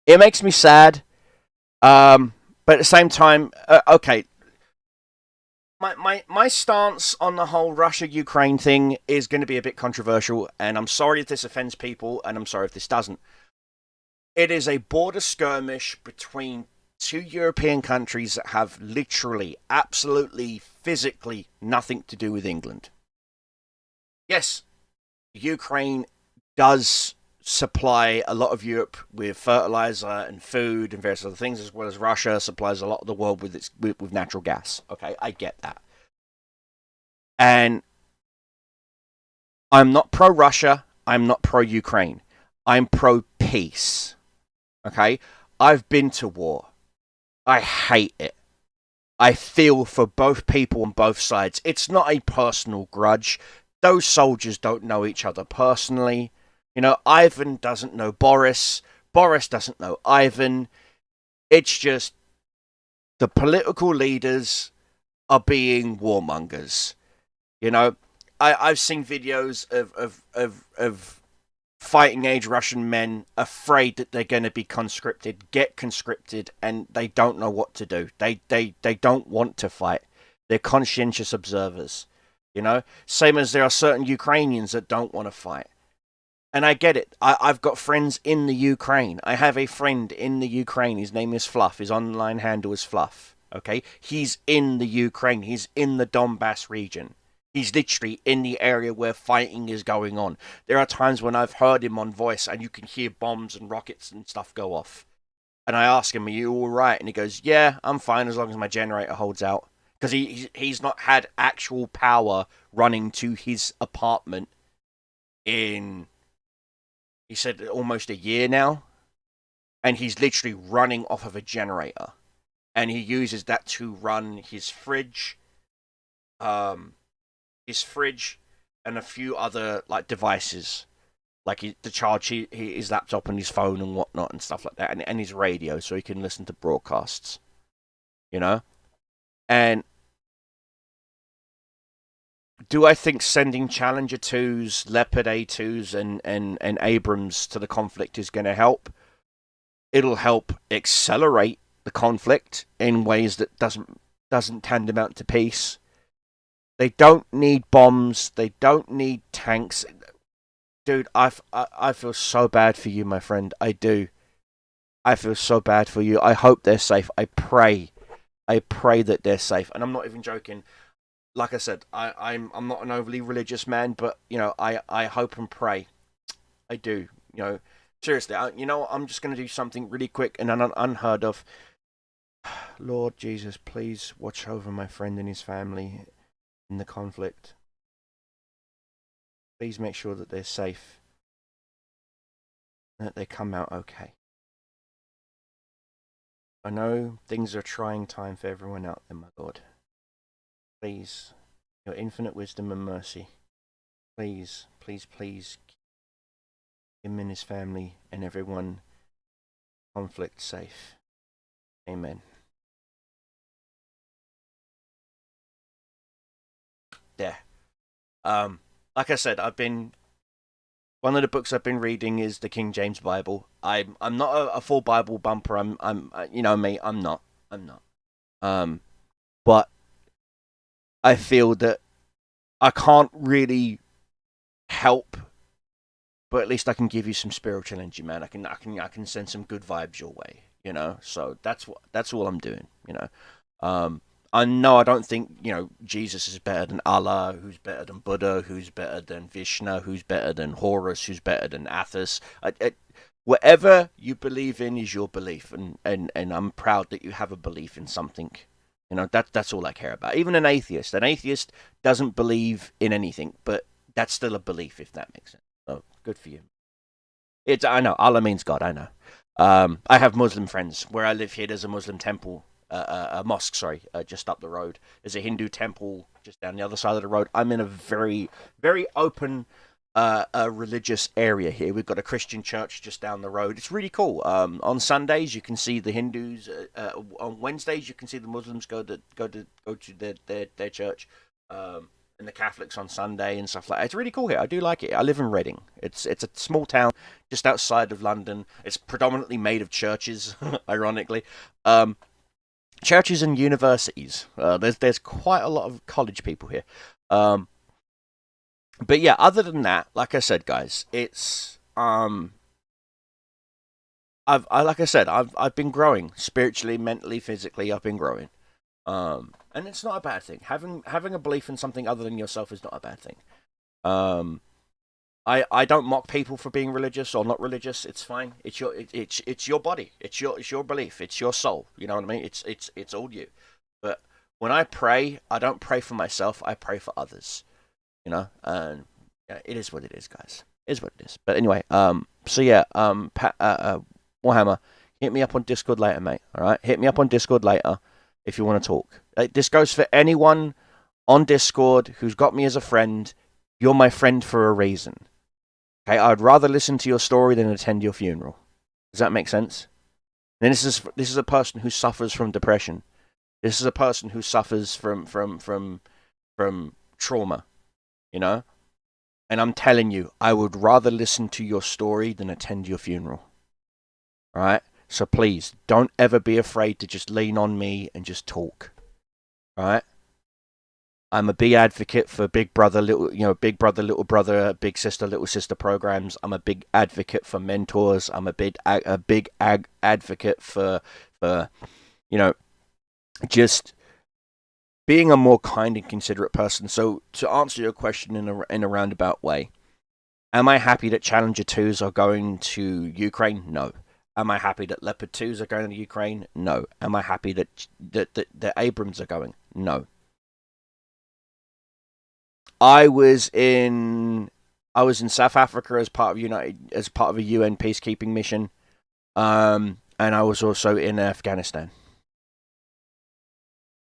it makes me sad. But at the same time, okay, my stance on the whole Russia Ukraine thing is going to be a bit controversial, and I'm sorry if this offends people, and I'm sorry if this doesn't. It is a border skirmish between two European countries that have literally, absolutely, physically nothing to do with England. Yes, Ukraine does supply a lot of Europe with fertilizer and food and various other things, as well as Russia supplies a lot of the world with natural gas. Okay, I get that. And I'm not pro Russia. I'm not pro Ukraine. I'm pro peace. Okay, I've been to war. I hate it. I feel for both people on both sides. It's not a personal grudge. Those soldiers don't know each other personally. You know, Ivan doesn't know Boris. Boris doesn't know Ivan. It's just the political leaders are being warmongers. You know, I've seen videos of fighting age Russian men afraid that they're going to be conscripted, get conscripted, and they don't know what to do. They don't want to fight. They're conscientious observers. You know, same as there are certain Ukrainians that don't want to fight. And I get it. I've got friends in the Ukraine. I have a friend in the Ukraine. His name is Fluff. His online handle is Fluff. Okay? He's in the Ukraine. He's in the Donbass region. He's literally in the area where fighting is going on. There are times when I've heard him on voice and you can hear bombs and rockets and stuff go off. And I ask him, are you all right? And he goes, yeah, I'm fine as long as my generator holds out. Because he's not had actual power running to his apartment in, he said, almost a year now. And he's literally running off of a generator. And he uses that to run his fridge, and a few other like devices, like to charge his laptop and his phone and whatnot and stuff like that, and his radio so he can listen to broadcasts, you know. And do I think sending Challenger 2s, Leopard A2s, and Abrams to the conflict is going to help? It'll help accelerate the conflict in ways that doesn't tantamount to peace. They don't need bombs. They don't need tanks. Dude, I feel so bad for you, my friend. I do. I feel so bad for you. I hope they're safe. I pray that they're safe. And I'm not even joking. Like I said, I'm not an overly religious man, but you know, I hope and pray. I do. You know, seriously. I'm just gonna do something really quick and unheard of. Lord Jesus, please watch over my friend and his family in the conflict. Please make sure that they're safe and that they come out okay. I know things are a trying time for everyone out there, my Lord. Please, your infinite wisdom and mercy, please, please, please, keep him and his family and everyone conflict safe. Amen. Yeah. Like I said, one of the books I've been reading is the King James Bible. I'm not a full Bible bumper. I'm you know me. I'm not. But I feel that I can't really help, but at least I can give you some spiritual energy, man. I can send some good vibes your way, you know. So that's all I'm doing, you know. I know I don't think, you know, Jesus is better than Allah, who's better than Buddha, who's better than Vishnu, who's better than Horus, who's better than Athos. Whatever you believe in is your belief, and I'm proud that you have a belief in something. You know, that's all I care about. Even an atheist doesn't believe in anything, but that's still a belief, if that makes sense. So good for you. I know Allah means God. I know. I have Muslim friends. Where I live here, there's a Muslim temple. A mosque, just up the road. There's a Hindu temple just down the other side of the road. I'm in a very, very open religious area here. We've got a Christian church just down the road. It's really cool. On Sundays you can see the Hindus. On Wednesdays you can see the Muslims go to their church. And the Catholics on Sunday and stuff like that. It's really cool here. I do like it. I live in Reading. It's a small town just outside of London. It's predominantly made of churches, ironically. Churches and universities. There's quite a lot of college people here. But yeah, other than that, like I said, guys, it's I've been growing spiritually, mentally, physically. I've been growing, and it's not a bad thing. Having a belief in something other than yourself is not a bad thing. I don't mock people for being religious or not religious. It's fine. It's your body. It's your belief. It's your soul. You know what I mean? It's all you. But when I pray, I don't pray for myself. I pray for others. You know, and yeah, it is what it is, guys. It is what it is. But anyway, so yeah, Warhammer, hit me up on Discord later, mate. All right, hit me up on Discord later if you want to talk. This goes for anyone on Discord who's got me as a friend. You're my friend for a reason. Okay, I'd rather listen to your story than attend your funeral. Does that make sense? And this is a person who suffers from depression. This is a person who suffers from trauma. You know, And I'm telling you, I would rather listen to your story than attend your funeral. All right? So please, don't ever be afraid to just lean on me and just talk. All right? I'm a big advocate for big brother, big brother, little brother, big sister, little sister programs. I'm a big advocate for mentors. I'm a big advocate for just being a more kind and considerate person. So to answer your question in a roundabout way, am I happy that Challenger 2s are going to Ukraine? No. Am I happy that Leopard 2s are going to Ukraine? No. Am I happy that the Abrams are going? No. I was in South Africa as part of a UN peacekeeping mission, and I was also in Afghanistan.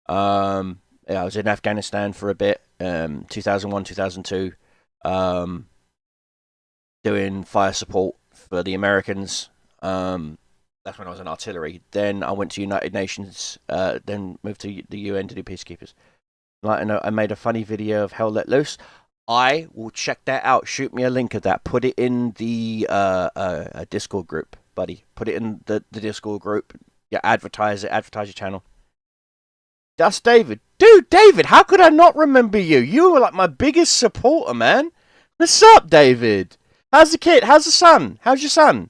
I was in Afghanistan for a bit, 2001, 2002, doing fire support for the Americans. That's when I was in artillery. Then I went to United Nations, then moved to the UN to do peacekeepers. I made a funny video of Hell Let Loose. I will check that out. Shoot me a link of that. Put it in the Discord group, buddy. Put it in the Discord group. Yeah, advertise it. Advertise your channel. That's David. Dude, David, how could I not remember you? You were like my biggest supporter, man. What's up, David? How's the kid? How's the son? How's your son?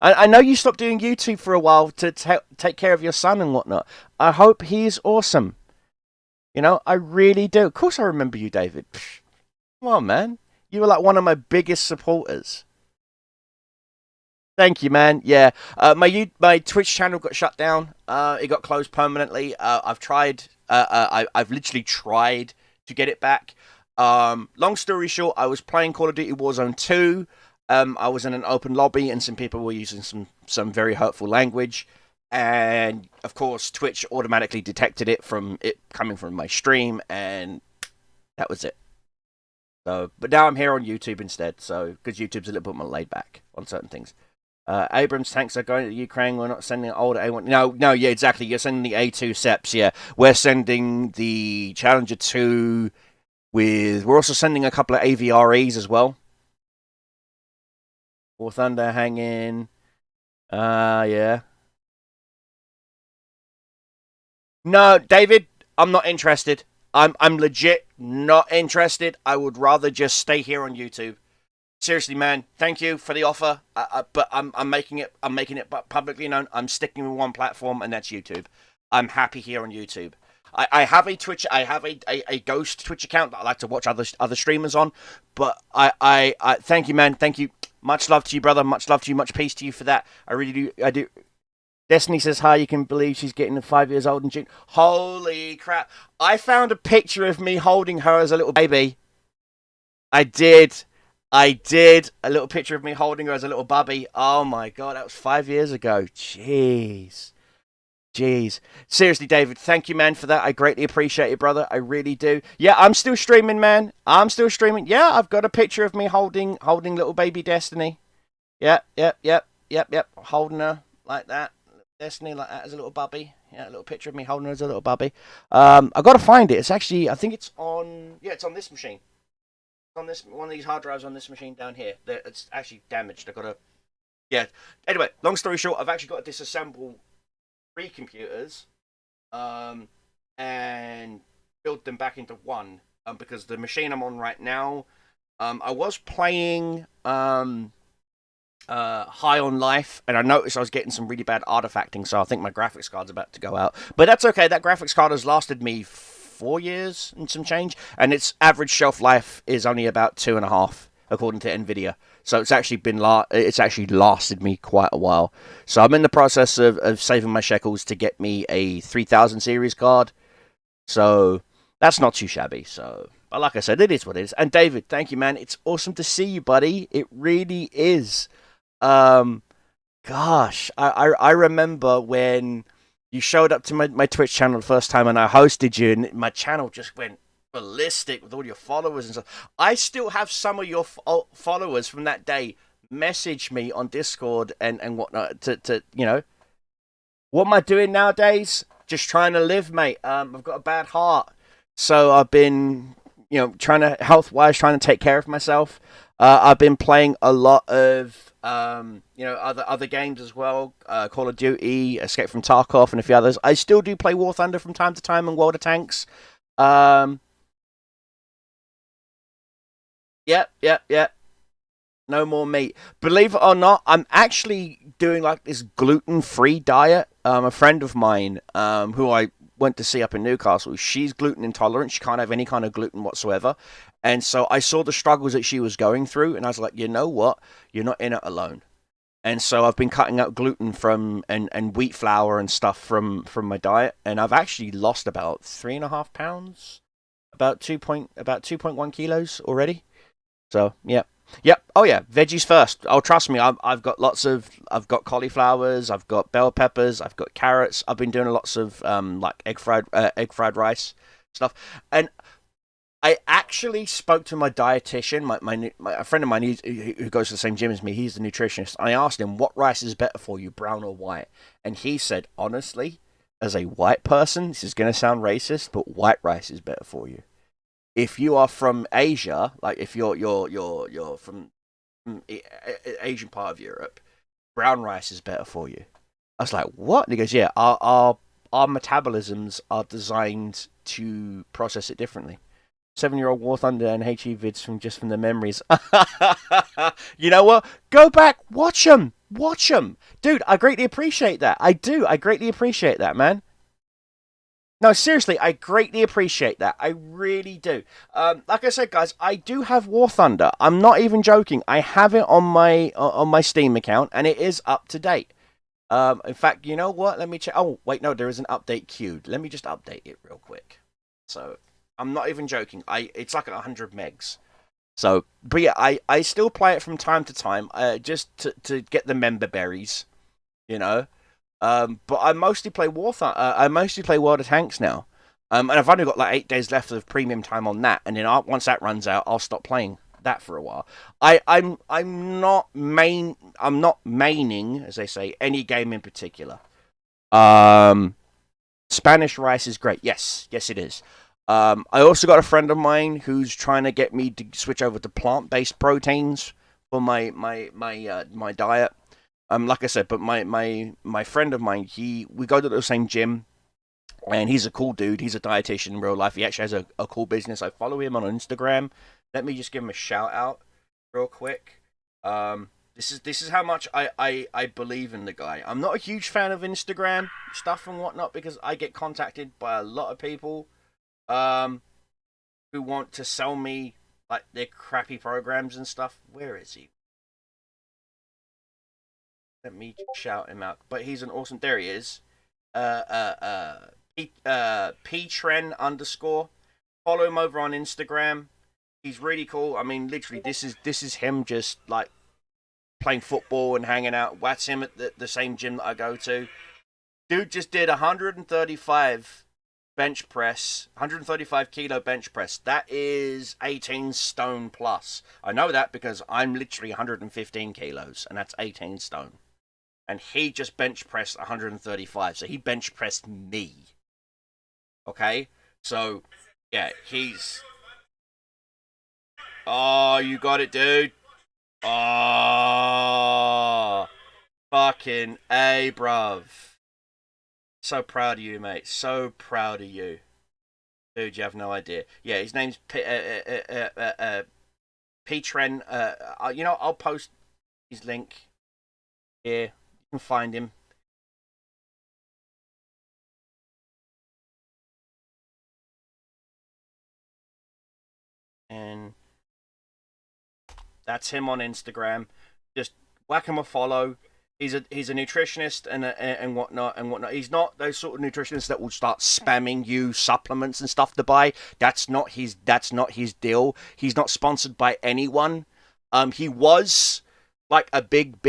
I know you stopped doing YouTube for a while to take care of your son and whatnot. I hope he's awesome. I really do. Of course I remember you, David. Come on, man. You were like one of my biggest supporters. Thank you, man. Yeah, my Twitch channel got shut down. It got closed permanently. I've tried. I've literally tried to get it back. Long story short, I was playing Call of Duty Warzone 2. I was in an open lobby, and some people were using some very hurtful language. And of course, Twitch automatically detected it from it coming from my stream, and that was it. So, but now I'm here on YouTube instead. So, because YouTube's a little bit more laid back on certain things. Abrams tanks are going to Ukraine. We're not sending older A1. No, yeah, exactly. You're sending the A2 SEPs. Yeah, we're sending the Challenger 2 we're also sending a couple of AVREs as well. War Thunder hanging. Yeah. No, David, I'm not interested. I'm legit not interested. I would rather just stay here on YouTube. Seriously, man, thank you for the offer, but I'm making it publicly known. I'm sticking with one platform, and that's YouTube. I'm happy here on YouTube. I have a Twitch. I have a ghost Twitch account that I like to watch other streamers on. But I thank you, man. Thank you. Much love to you, brother. Much love to you. Much peace to you for that. I really do. I do. Destiny says hi. You can believe she's getting 5 years old in June. Holy crap! I found a picture of me holding her as a little baby. I did. A little picture of me holding her as a little bubby. Oh my god, that was 5 years ago. Jeez. Seriously, David, thank you, man, for that. I greatly appreciate it, brother. I really do. Yeah, I'm still streaming, man. I'm still streaming. Yeah, I've got a picture of me holding little baby Destiny. Yep. Holding her like that. Destiny like that as a little bubby. Yeah, a little picture of me holding her as a little bubby. I got to find it. It's actually, I think it's on, it's on this machine. On this one of these hard drives on this machine down here. It's actually damaged. I gotta. Yeah. Anyway, long story short, I've actually got to disassemble 3 computers, and build them back into one. Because the machine I'm on right now, I was playing High on Life, and I noticed I was getting some really bad artifacting, so I think my graphics card's about to go out. But that's okay. That graphics card has lasted me 4 years and some change, and its average shelf life is only about 2.5, according to Nvidia. So it's actually lasted me quite a while. So I'm in the process of saving my shekels to get me a 3000 series card. So that's not too shabby. So, but like I said, it is what it is. And David, thank you, man. It's awesome to see you, buddy. It really is. Gosh, I remember when you showed up to my Twitch channel the first time, and I hosted you, and my channel just went ballistic with all your followers and stuff. I still have some of your followers from that day message me on Discord and whatnot to what am I doing nowadays? Just trying to live, mate. I've got a bad heart, so I've been trying to health-wise, trying to take care of myself. I've been playing a lot of other games as well. Call of Duty, Escape from Tarkov, and a few others. I still do play War Thunder from time to time and World of Tanks. Um, yep. No more meat. Believe it or not, I'm actually doing like this gluten-free diet. A friend of mine, who I went to see up in Newcastle, she's gluten intolerant. She can't have any kind of gluten whatsoever. And so I saw the struggles that she was going through, and I was like, you know what? You're not in it alone. And so I've been cutting out gluten from and wheat flour and stuff from my diet, and I've actually lost about 3.5 pounds, about 2.1 kilos already. So yeah. Yep. Oh yeah. Veggies first. Oh, trust me. I've got I've got cauliflowers. I've got bell peppers. I've got carrots. I've been doing lots of like egg fried rice stuff. And I actually spoke to my dietitian, my a friend of mine who goes to the same gym as me. He's the nutritionist. I asked him what rice is better for you, brown or white, and he said honestly, as a white person, this is going to sound racist, but white rice is better for you. If you are from Asia, like if you're from Asian part of Europe, brown rice is better for you. I was like, what? And he goes, yeah, our metabolisms are designed to process it differently. 7-year-old War Thunder and HE vids from the memories. You know what? Go back, watch them, dude. I greatly appreciate that. I do. I greatly appreciate that, man. No, seriously, I greatly appreciate that. I really do. Like I said, guys, I do have War Thunder. I'm not even joking. I have it on my Steam account, and it is up to date. In fact, you know what? Let me check. Oh, wait, no, there is an update queued. Let me just update it real quick. So I'm not even joking. It's like 100 megs. So, but yeah, I still play it from time to time, just to get the member berries, you know. But I mostly play I mostly play World of Tanks now. And I've only got like 8 days left of premium time on that, and then once that runs out, I'll stop playing that for a while. I'm not maining, as they say, any game in particular. Um, Spanish rice is great. Yes, it is. I also got a friend of mine who's trying to get me to switch over to plant-based proteins for my diet. Like I said, but my friend of mine, we go to the same gym, and he's a cool dude. He's a dietitian in real life. He actually has a cool business. I follow him on Instagram. Let me just give him a shout out real quick. This is how much I believe in the guy. I'm not a huge fan of Instagram stuff and whatnot because I get contacted by a lot of people who want to sell me like their crappy programs and stuff. Where is he? Let me shout him out. But he's an awesome. There he is. P underscore. Follow him over on Instagram. He's really cool. I mean, literally, this is him just like playing football and hanging out. That's him at the same gym that I go to. Dude just did 135 bench press, 135 kilo bench press. That is 18 stone plus. I know that because I'm literally 115 kilos, and that's 18 stone. And he just bench pressed 135, so he bench pressed me. Okay, so yeah, he's. Oh, you got it, dude. Oh, fucking A, bruv. So proud of you, mate. So proud of you. Dude, you have no idea. Yeah, his name's P-Tren. I'll post his link here. You can find him. And that's him on Instagram. Just whack him a follow. He's a nutritionist and whatnot. He's not those sort of nutritionists that will start spamming you supplements and stuff to buy. That's not his deal. He's not sponsored by anyone. He was like a big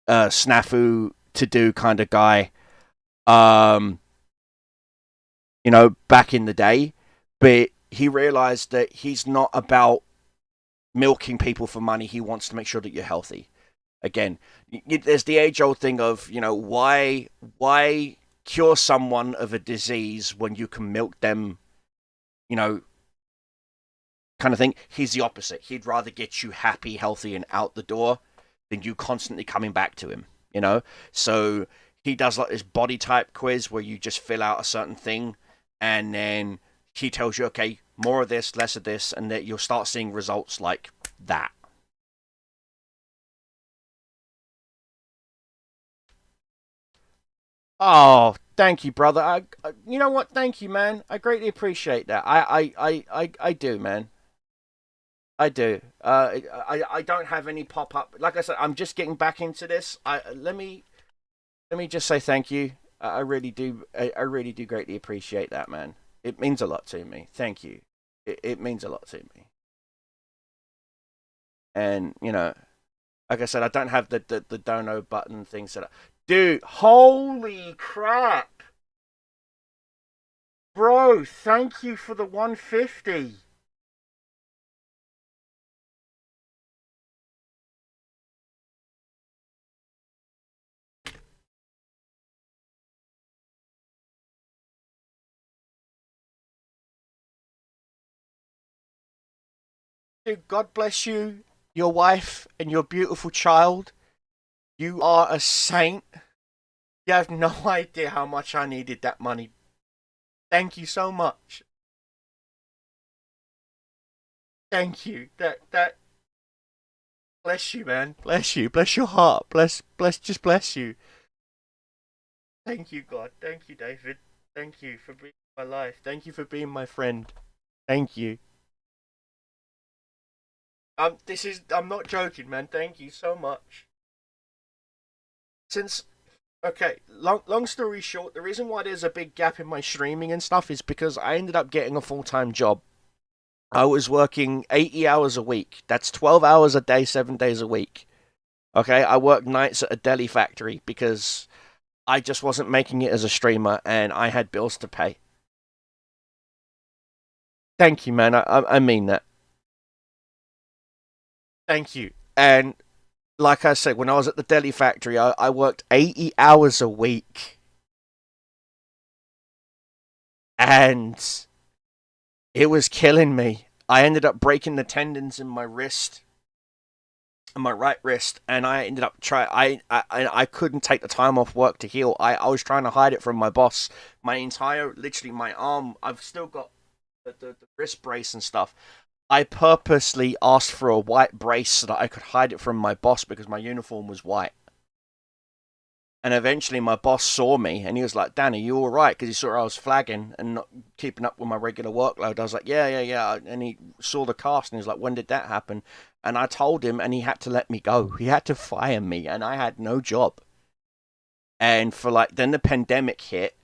snafu to do kind of guy. Back in the day, but he realized that he's not about milking people for money. He wants to make sure that you're healthy. Again, there's the age-old thing of, why cure someone of a disease when you can milk them you know, kind of thing. He's the opposite. He'd rather get you happy, healthy, and out the door than you constantly coming back to him, you know? So he does like this body type quiz where you just fill out a certain thing and then he tells you, okay, more of this, less of this, and that you'll start seeing results like that. Oh, thank you, brother. You know what? Thank you, man. I greatly appreciate that. I do, man. I do. I don't have any pop up. Like I said, I'm just getting back into this. Let me just say thank you. I really do. I really do greatly appreciate that, man. It means a lot to me. Thank you. It means a lot to me. And like I said, I don't have the dono button thing set up. Dude, holy crap, bro! Thank you for the 150. Dude, God bless you, your wife, and your beautiful child. You are a saint. You have no idea how much I needed that money. Thank you so much. Thank you. That bless you, man. Bless you. Bless your heart. Just bless you. Thank you, God. Thank you, David. Thank you for being my life. Thank you for being my friend. Thank you. I'm not joking, man. Thank you so much. Since Okay, long story short, the reason why there's a big gap in my streaming and stuff is because I ended up getting a full-time job. I was working 80 hours a week. That's 12 hours a day, 7 days a week. Okay, I worked nights at a deli factory because I just wasn't making it as a streamer and I had bills to pay. Thank you, man. I mean that. Thank you. And like I said, when I was at the deli factory, I worked 80 hours a week. And it was killing me. I ended up breaking the tendons in my wrist, in my right wrist, and I ended up I couldn't take the time off work to heal. I was trying to hide it from my boss. My entire, literally, my arm. I've still got the wrist brace and stuff. I purposely asked for a white brace so that I could hide it from my boss because my uniform was white. And eventually my boss saw me and he was like, "Dan, are you alright?" Because he saw I was flagging and not keeping up with my regular workload. I was like, yeah, yeah, yeah. And he saw the cast and he was like, "When did that happen?" And I told him and he had to let me go. He had to fire me and I had no job. And for like, then the pandemic hit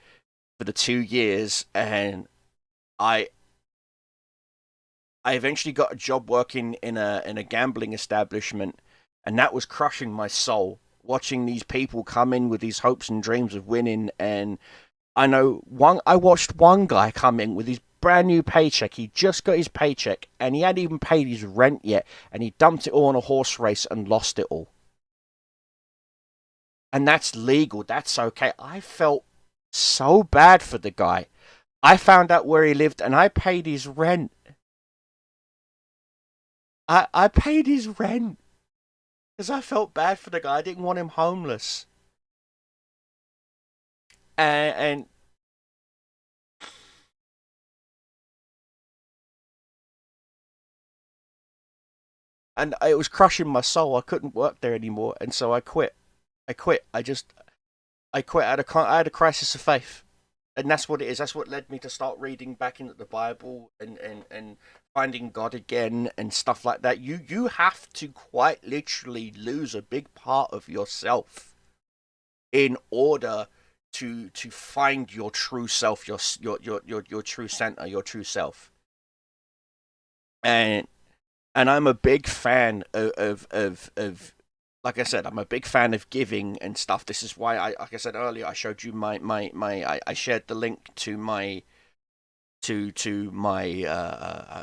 for the 2 years and I I eventually got a job working in a gambling establishment, and that was crushing my soul. Watching these people come in with these hopes and dreams of winning, and I watched one guy come in with his brand new paycheck. He just got his paycheck, and he hadn't even paid his rent yet, and he dumped it all on a horse race and lost it all. And that's legal. That's okay. I felt so bad for the guy. I found out where he lived, and I paid his rent. I paid his rent because I felt bad for the guy. I didn't want him homeless. And it was crushing my soul. I couldn't work there anymore, and so I quit. I quit. I quit. I had a crisis of faith, and that's what it is. That's what led me to start reading back into the Bible and finding God again and stuff like that. You have to quite literally lose a big part of yourself in order to find your true self, your true center, your true self. And I'm a big fan of like I said, I'm a big fan of giving and stuff. This is why like I said earlier, I showed you I shared the link to my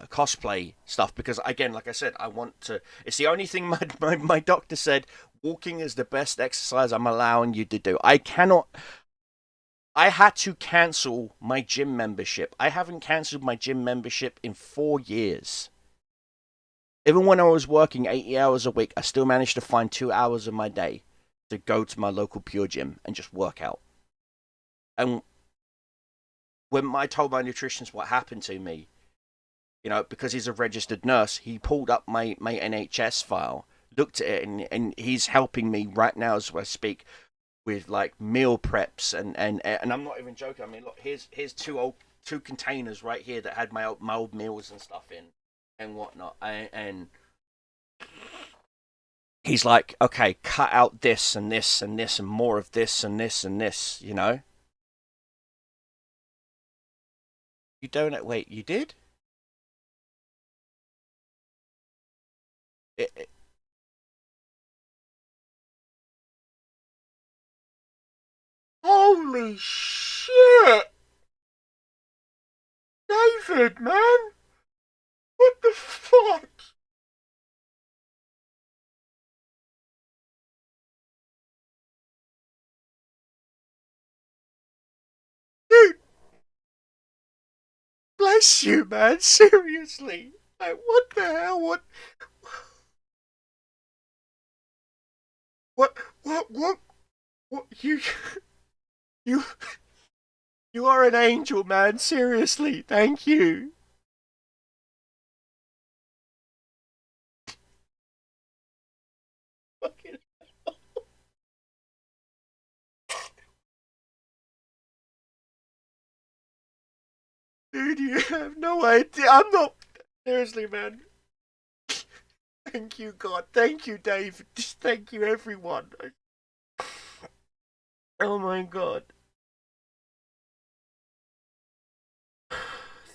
cosplay stuff because again, like I said, I want to. It's the only thing my doctor said. Walking is the best exercise I'm allowing you to do. I cannot. I had to cancel my gym membership. I haven't cancelled my gym membership in 4 years. Even when I was working 80 hours a week, I still managed to find 2 hours of my day to go to my local Pure Gym and just work out. And when I told my nutritionist what happened to me, because he's a registered nurse, he pulled up my NHS file, looked at it, and he's helping me right now as I speak with like meal preps and I'm not even joking. I mean, look, here's two containers right here that had my old meals and stuff in and whatnot, and he's like, okay, cut out this and this and this and more of this and this and this. You don't wait. You did? It, holy shit, David, man! What the fuck? Dude, bless you, man. Seriously. Like, what the hell? What, what, you, you are an angel, man. Seriously. Thank you. Fucking, dude, you have no idea. I'm not, seriously, man. Thank you, God. Thank you, Dave. Just thank you, everyone. Oh my God.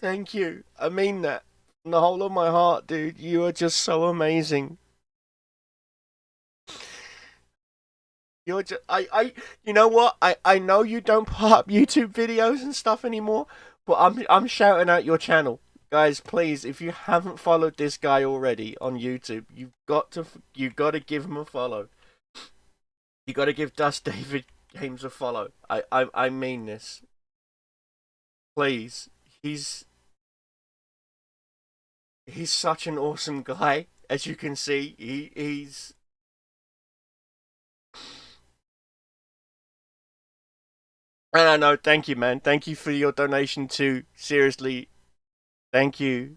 Thank you. I mean that from the whole of my heart, dude. You are just so amazing. You're just, you know what? I know you don't put up YouTube videos and stuff anymore, but I'm shouting out your channel, guys. Please, if you haven't followed this guy already on YouTube, you got to give him a follow. You got to give Dust David Games a follow. I mean this. Please, he's such an awesome guy. As you can see, he's. And I know. Thank you, man. Thank you for your donation too. Seriously, thank you.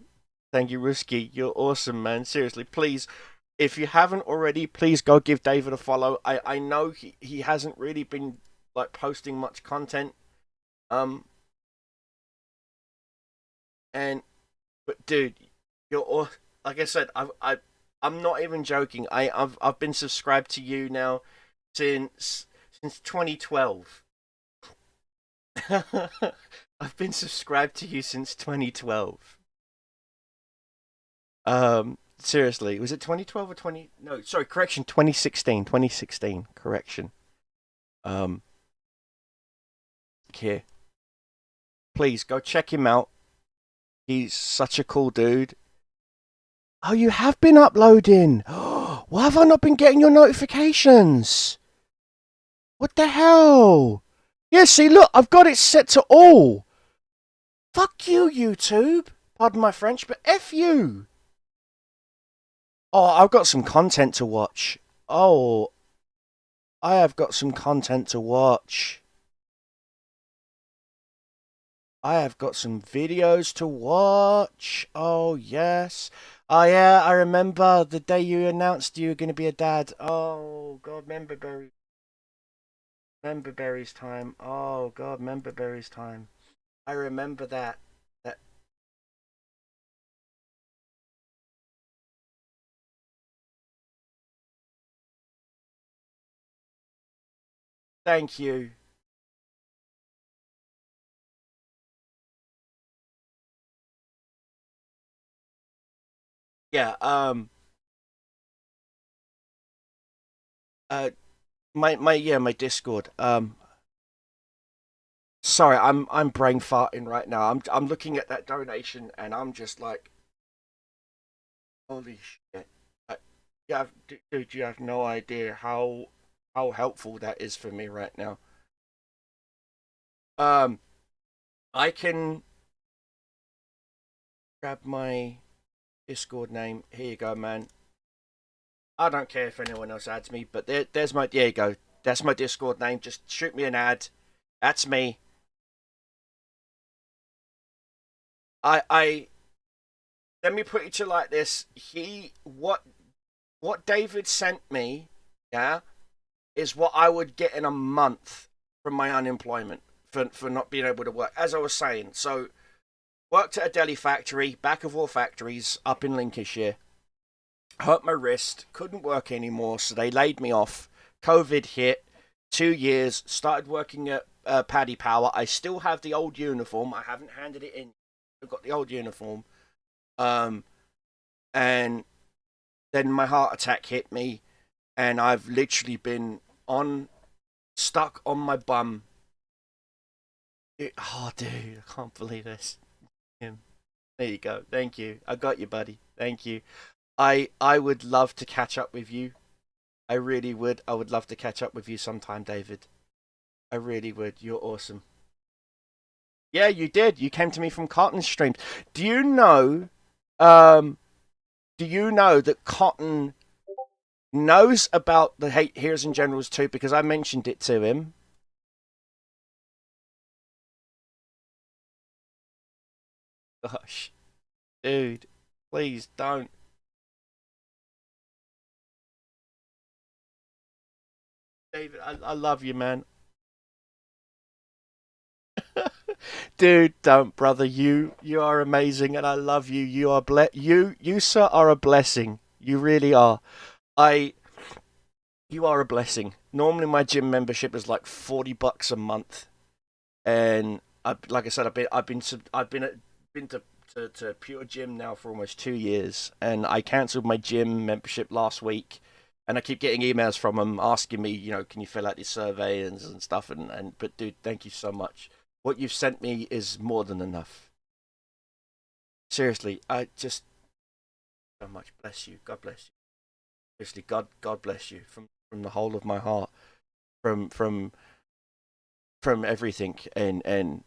Thank you, Ruski. You're awesome, man. Seriously, please, if you haven't already, please go give David a follow. I know he hasn't really been like posting much content. Um and but dude, you're like I said, I'm not even joking. I've been subscribed to you now since 2012. I've been subscribed to you since 2012. Seriously, was it 2012 or 20? No, sorry, correction, 2016. 2016, correction. Um, here, please go check him out. He's such a cool dude. Oh, you have been uploading. Why have I not been getting your notifications? What the hell? Yeah, see, look, I've got it set to all. Fuck you, YouTube. Pardon my French, but F you. Oh, I've got some content to watch. Oh, I have got some content to watch. I have got some videos to watch. Oh, yes. Oh, yeah, I remember the day you announced you were going to be a dad. Oh, God, remember Berry. Remember Berry's time. Oh, God, remember Berry's time. I remember that. That. Thank you. Yeah, uh, my Discord. Sorry, I'm brain farting right now. I'm looking at that donation and I'm just like, holy shit. Dude, you have no idea how helpful that is for me right now. Um, I can grab my Discord name. Here you go, man. I don't care if anyone else adds me, but there's my. There you go. That's my Discord name. Just shoot me an ad. That's me. I let me put it to you like this. What David sent me, yeah, is what I would get in a month from my unemployment for not being able to work. As I was saying, so worked at a deli factory, back of all factories, up in Lincolnshire. Hurt my wrist, couldn't work anymore, so they laid me off. COVID hit, 2 years, started working at Paddy Power. I still have the old uniform. I haven't handed it in. I've got the old uniform. Um, and then my heart attack hit me, and I've literally been on stuck on my bum. Oh, dude, I can't believe this. There you go. Thank you. I got you, buddy. Thank you. I would love to catch up with you. I really would. I would love to catch up with you sometime, David. I really would. You're awesome. Yeah, you did. You came to me from Cotton Streams. Do you know? Um, do you know that Cotton knows about the Hate Heroes and Generals too? Because I mentioned it to him. Gosh, dude, please don't. David, I love you, man. Dude, don't, brother. You are amazing, and I love you. You sir are a blessing. You really are. I you are a blessing. Normally, my gym membership is like $40 a month, and like I said, I've been to Pure Gym now for almost 2 years, and I cancelled my gym membership last week. And I keep getting emails from them asking me, can you fill out this survey and stuff? But dude, thank you so much. What you've sent me is more than enough. Seriously, I just so much bless you. God bless you. Seriously, God bless you from the whole of my heart, from from from everything, and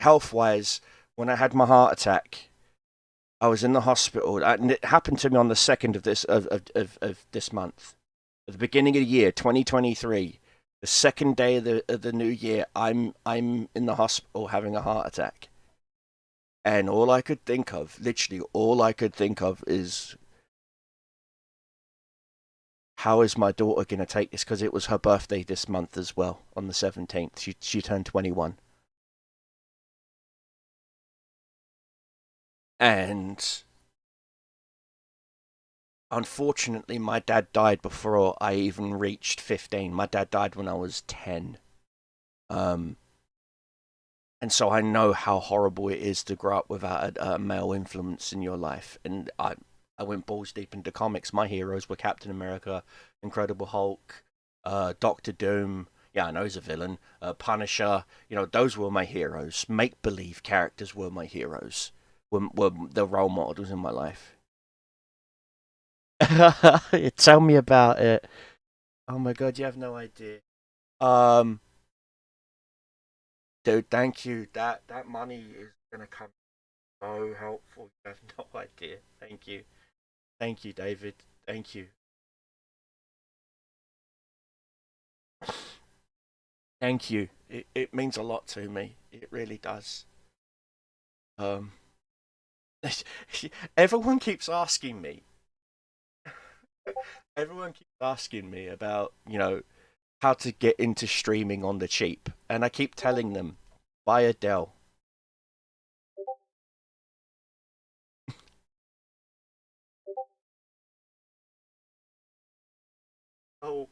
health wise. When I had my heart attack, I was in the hospital, and it happened to me on the second of this month, at the beginning of the year, 2023. The second day of the new year, I'm in the hospital having a heart attack, and all I could think of, literally all I could think of, is how is my daughter going to take this? Because it was her birthday this month as well, on the 17th. She turned 21, and unfortunately, my dad died before I even reached 15. My dad died when I was 10. Um, and so I know how horrible it is to grow up without a male influence in your life. And I went balls deep into comics. My heroes were Captain America, Incredible Hulk, Doctor Doom. Yeah, I know he's a villain. Punisher. Those were my heroes. Make believe characters were my heroes. Were the role models in my life. Tell me about it. Oh my god, you have no idea. Um, dude, thank you. That money is gonna come so helpful. You have no idea. Thank you, David. Thank you. Thank you. It means a lot to me. It really does. Um, everyone keeps asking me. Everyone keeps asking me about how to get into streaming on the cheap, and I keep telling them buy a Dell. Oh,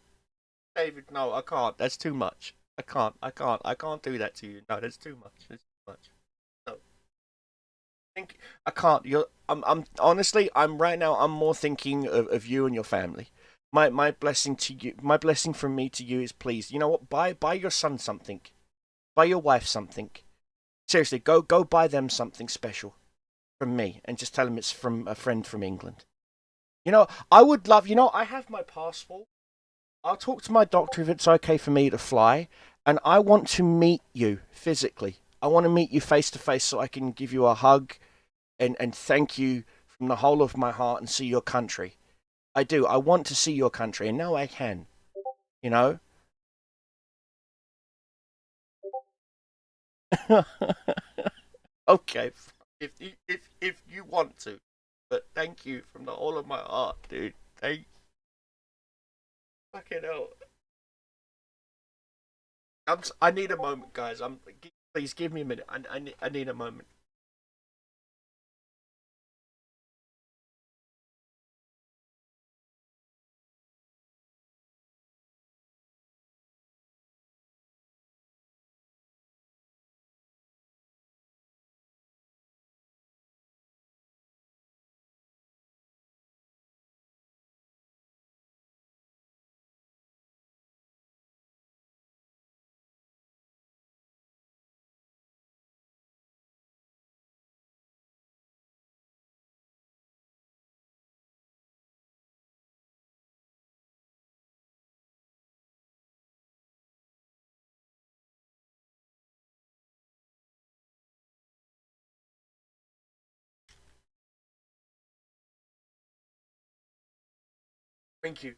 David, no, I can't. That's too much. I can't do that to you. No, that's too much. That's too much. No, think I can't. I'm honestly, I'm right now. I'm more thinking of you and your family. My blessing to you, my blessing from me to you is, please. You know what? Buy your son something. Buy your wife something. Seriously, go buy them something special from me, and just tell them it's from a friend from England. I would love. I have my passport. I'll talk to my doctor if it's okay for me to fly, And I want to meet you physically. I want to meet you face to face so I can give you a hug and thank you from the whole of my heart and see your country. I do. I want to see your country, and now I can. You know. Okay, if you want to, but thank you from the whole of my heart, dude. Thank fucking hell. I need a moment, guys. Please give me a minute. I need a moment. Thank you.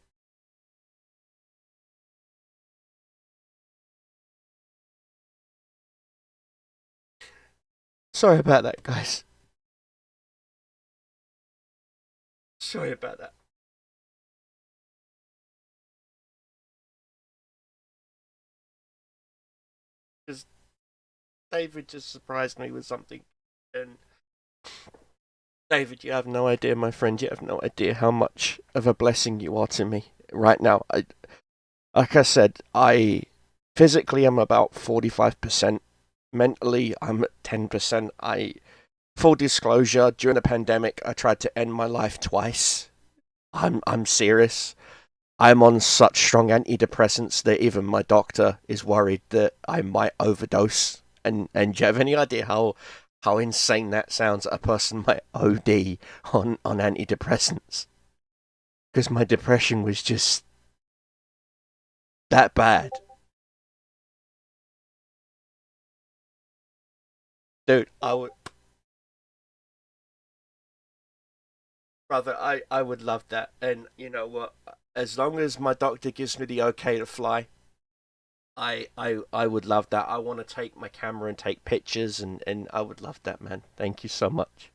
Sorry about that, guys. Sorry about that. Because David just surprised me with something, and David, you have no idea, my friend. You have no idea how much of a blessing you are to me right now. Like I said, I physically am about 45%. Mentally, I'm at 10%. Full disclosure, during the pandemic, I tried to end my life twice. I'm serious. I'm on such strong antidepressants that even my doctor is worried that I might overdose. And do you have any idea how insane that sounds? That a person might OD on antidepressants because my depression was just that bad, dude. I would, brother. I would love that. And you know what? As long as my doctor gives me the okay to fly, I would love that. I want to take my camera and take pictures, and I would love that, man. Thank you so much.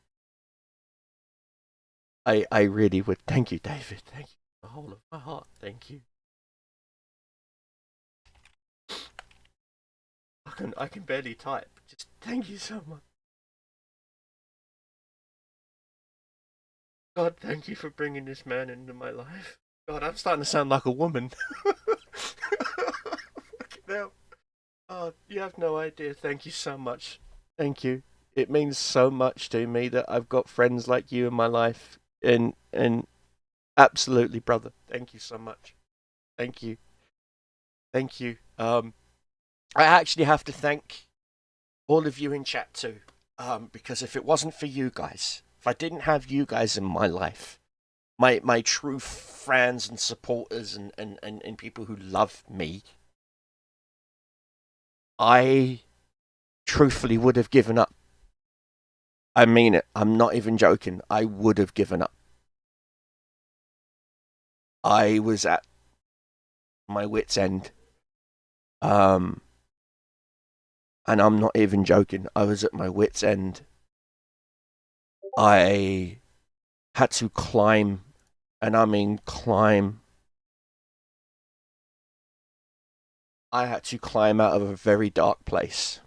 I really would. Thank you, David. Thank you. The whole of my heart. Thank you. I can barely type. Just thank you so much. God, thank you for bringing this man into my life. God, I'm starting to sound like a woman. Now, oh, you have no idea. Thank you so much. Thank you. It means so much to me that I've got friends like you in my life, and absolutely, brother. Thank you so much. Thank you. Thank you. I actually have to thank all of you in chat too, because if it wasn't for you guys, if I didn't have you guys in my life, my true fans and supporters and people who love me, I truthfully would have given up. I mean it. I'm not even joking. I would have given up. I was at my wits' end. Um, and I'm not even joking. I was at my wits' end. I had to climb, and I mean climb. I had to climb out of a very dark place.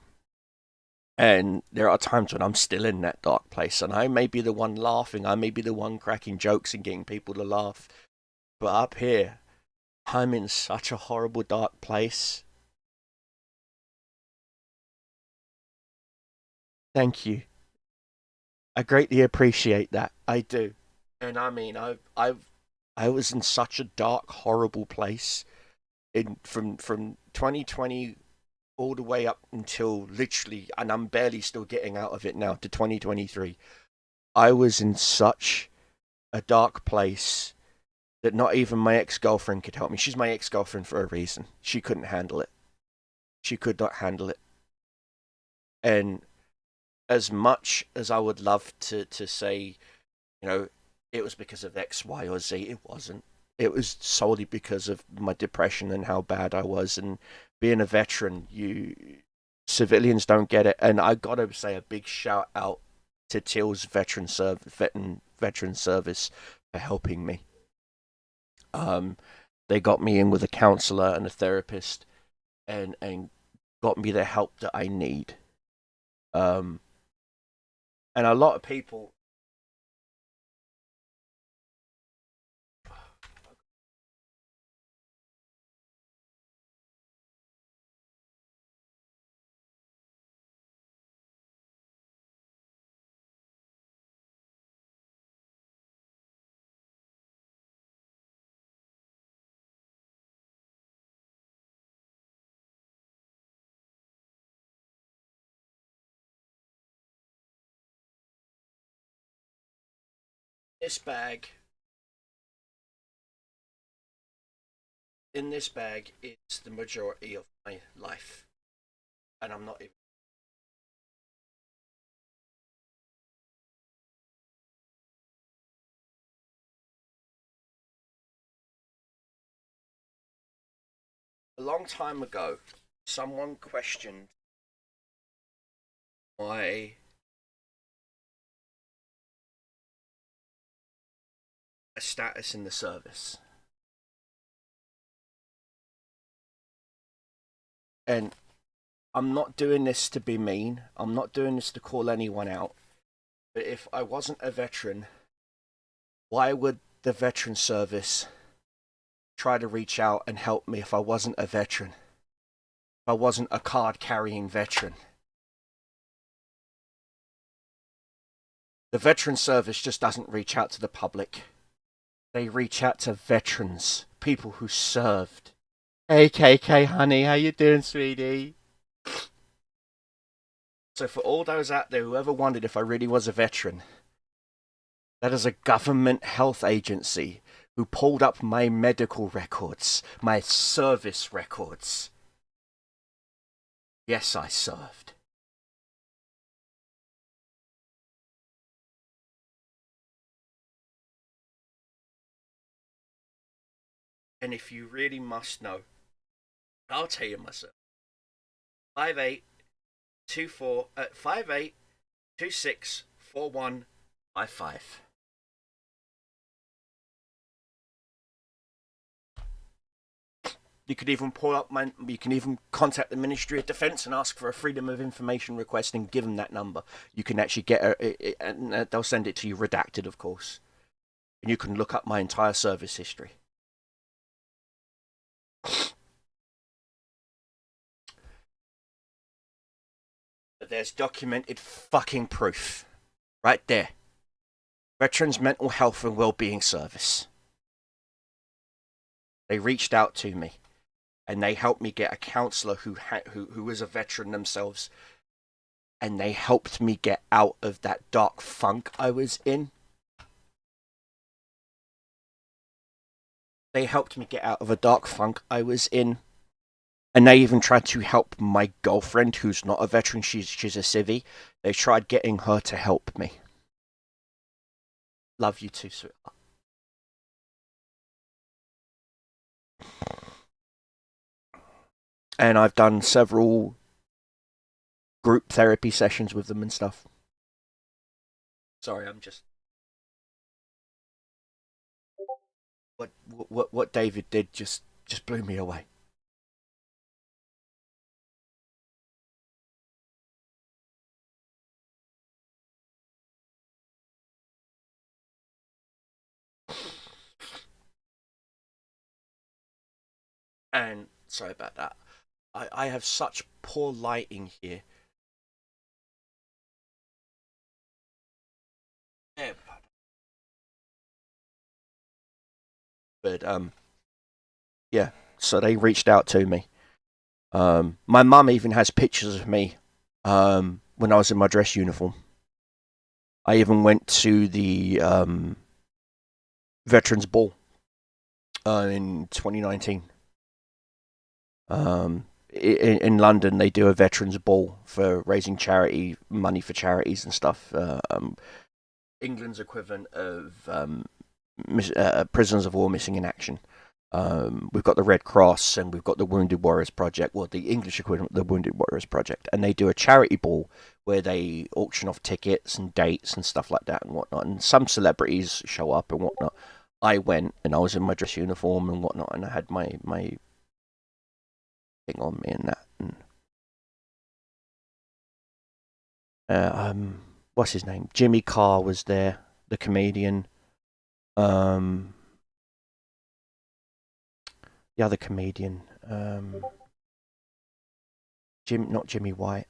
And there are times when I'm still in that dark place, and I may be the one laughing, I may be the one cracking jokes and getting people to laugh. But up here, I'm in such a horrible dark place. Thank you. I greatly appreciate that. I do. And I mean, I was in such a dark, horrible place in from 2020 all the way up until literally, and I'm barely still getting out of it now to 2023. I was in such a dark place that not even my ex girlfriend could help me. She's my ex girlfriend for a reason. She couldn't handle it. she could not handle it. And as much as I would love to say, you know, it was because of X, Y, or Z, it wasn't. It was solely because of my depression and how bad I was. And being a veteran, civilians don't get it. And I gotta say a big shout out to Teal's veteran service for helping me. They got me in with a counselor and a therapist, and got me the help that I need. Um, and a lot of people. This bag in this bag is the majority of my life, and I'm not even. A long time ago, someone questioned my status in the service, and I'm not doing this to be mean. I'm not doing this to call anyone out. But if I wasn't a veteran, why would the veteran service try to reach out and help me if I wasn't a veteran? If I wasn't a card carrying veteran? The veteran service just doesn't reach out to the public. They reach out to veterans, people who served. Hey KK honey, how you doing, sweetie? So for all those out there who ever wondered if I really was a veteran, that is a government health agency who pulled up my medical records, my service records. Yes, I served. And if you really must know, I'll tell you myself. 58 24 58 26 41 55. You could even you can even contact the Ministry of Defence and ask for a Freedom of Information request and give them that number. You can actually get and they'll send it to you redacted, of course. And you can look up my entire service history. But there's documented fucking proof. Right there. Veterans Mental Health and Wellbeing Service. They reached out to me. And they helped me get a counsellor who was a veteran themselves, and they helped me get out of that dark funk I was in. They helped me get out of a dark funk I was in, and they even tried to help my girlfriend, who's not a veteran. She's a civvy. They tried getting her to help me. Love you too, sweetheart. And I've done several group therapy sessions with them and stuff. Sorry, I'm just what David did just blew me away. And sorry about that. I have such poor lighting here. Yeah. But yeah. So they reached out to me. My mum even has pictures of me when I was in my dress uniform. I even went to the Veterans Ball in 2019. in London they do a veterans ball for raising charity money for charities and stuff. England's equivalent of prisoners of war missing in action. We've got the Red Cross and we've got the Wounded Warriors Project, well, the English equivalent of the Wounded Warriors Project, and they do a charity ball where they auction off tickets and dates and stuff like that and whatnot. And some celebrities show up and whatnot. I went and I was in my dress uniform and whatnot, and I had my thing on me and that. And what's his name? Jimmy Carr was there, the comedian. The other comedian, not Jimmy White.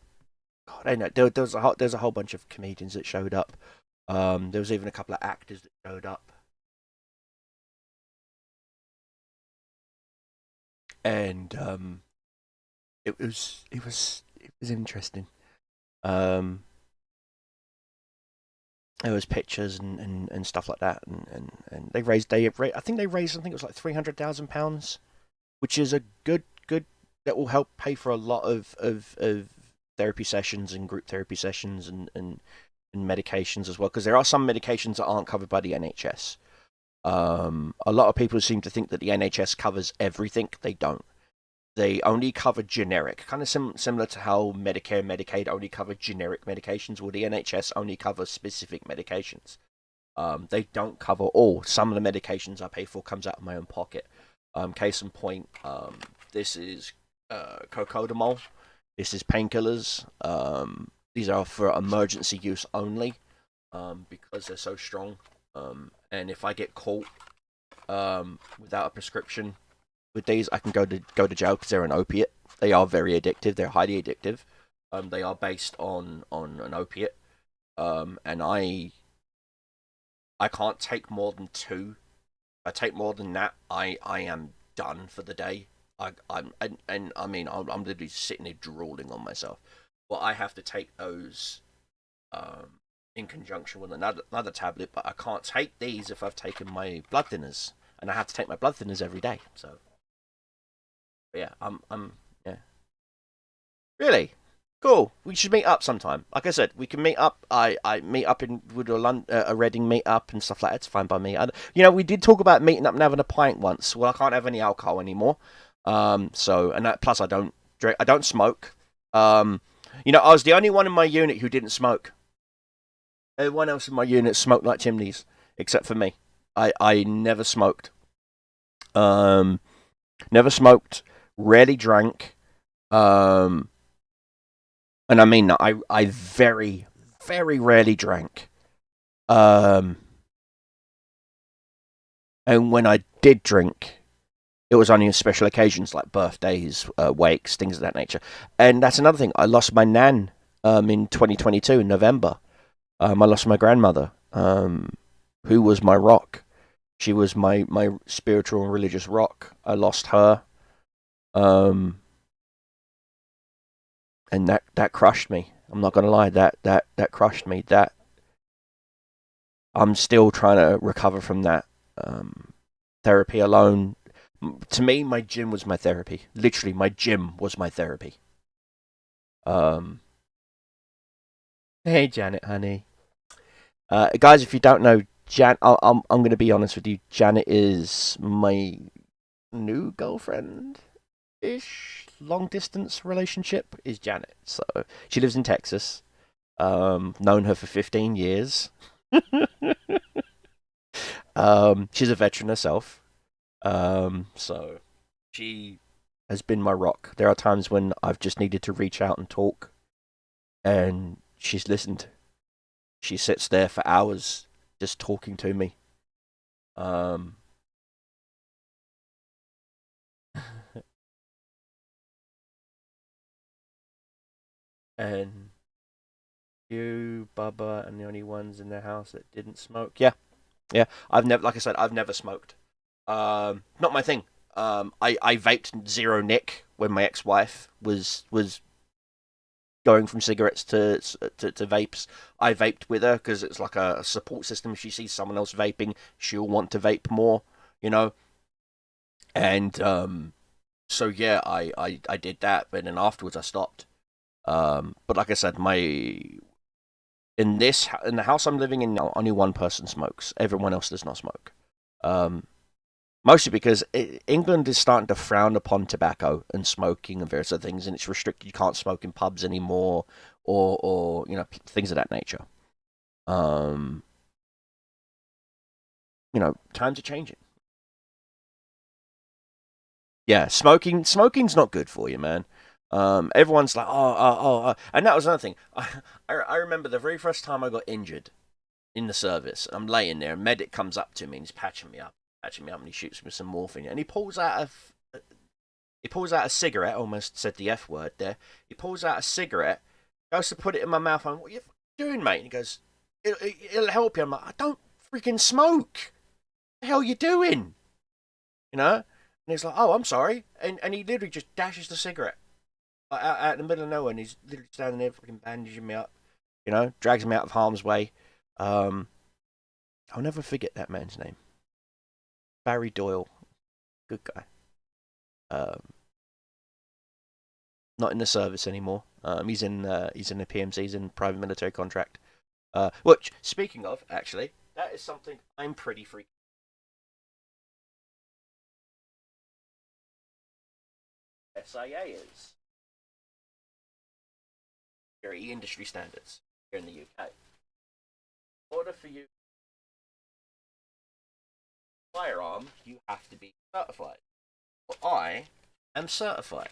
God, I know there's a whole bunch of comedians that showed up. There was even a couple of actors that showed up, and it was interesting. Um, there was pictures and stuff like that, and I think they raised, I think it was like £300,000, which is a good that will help pay for a lot of therapy sessions and group therapy sessions and medications as well, because there are some medications that aren't covered by the NHS. A lot of people seem to think that the NHS covers everything. They don't. They only cover generic, kind of similar to how Medicare and Medicaid only cover generic medications, or the NHS only covers specific medications. They don't cover all. Some of the medications I pay for comes out of my own pocket. Case in point, this is cocodamol. This is painkillers. These are for emergency use only, because they're so strong. And if I get caught without a prescription with these, I can go to jail because they're an opiate. They are very addictive. They're highly addictive. They are based on an opiate. And I can't take more than two. If I take more than that, I am done for the day. I'm literally sitting there drooling on myself. Well, I have to take those in conjunction with another tablet, but I can't take these if I've taken my blood thinners, and I have to take my blood thinners every day. So, yeah, yeah, really cool. We should meet up sometime. Like I said, we can meet up. I meet up in with a Reading meet up and stuff like that. It's fine by me. We did talk about meeting up and having a pint once. Well, I can't have any alcohol anymore. Plus I don't drink. I don't smoke. I was the only one in my unit who didn't smoke. Everyone else in my unit smoked like chimneys, except for me. I never smoked. Never smoked. Rarely drank. And I mean that. I very, very rarely drank. And when I did drink, it was only on special occasions like birthdays, wakes, things of that nature. And that's another thing. I lost my nan in 2022 in November. I lost my grandmother, who was my rock. She was my spiritual and religious rock. I lost her, and that crushed me. I'm not gonna lie, that crushed me. That I'm still trying to recover from that. Therapy alone, to me, my gym was my therapy. Literally, my gym was my therapy. Hey, Janet, honey. Guys, if you don't know, I'm going to be honest with you. Janet is my new girlfriend ish. Long distance relationship is Janet. So she lives in Texas. Known her for 15 years. She's a veteran herself. So she has been my rock. There are times when I've just needed to reach out and talk, and she's listened. She sits there for hours just talking to me. And you, Bubba, and the only ones in the house that didn't smoke. Yeah, yeah. Like I said, I've never smoked. Not my thing. I vaped zero nick when my ex-wife was going from cigarettes to vapes. I vaped with her because it's like a support system. If she sees someone else vaping, she'll want to vape more, And So yeah, I did that, but then afterwards I stopped. But like I said, in the house I'm living in now, only one person smokes. Everyone else does not smoke. Um, Mostly because England is starting to frown upon tobacco and smoking and various other things, and it's restricted. You can't smoke in pubs anymore, or things of that nature. Um, Times are changing. Yeah, smoking's not good for you, man. Everyone's like, and that was another thing. I remember the very first time I got injured in the service. I'm laying there, a medic comes up to me and he's patching me up, and he shoots me some morphine, and he pulls out a cigarette. Almost said the F word there. He pulls out a cigarette, goes to put it in my mouth. I'm, what are you doing, mate? And he goes, it'll help you. I'm like, I don't freaking smoke. What the hell are you doing? You know? And he's like, oh, I'm sorry. And he literally just dashes the cigarette out in the middle of nowhere, and he's literally standing there fucking bandaging me up, drags me out of harm's way. Um, I'll never forget that man's name. Barry Doyle. Good guy. Um, Not in the service anymore. He's in the PMC. He's in private military contract. Which, speaking of, actually, that is something I'm pretty freaking. SIA is security industry standards here in the UK. In order for you to firearm, you have to be certified. Well, I am certified.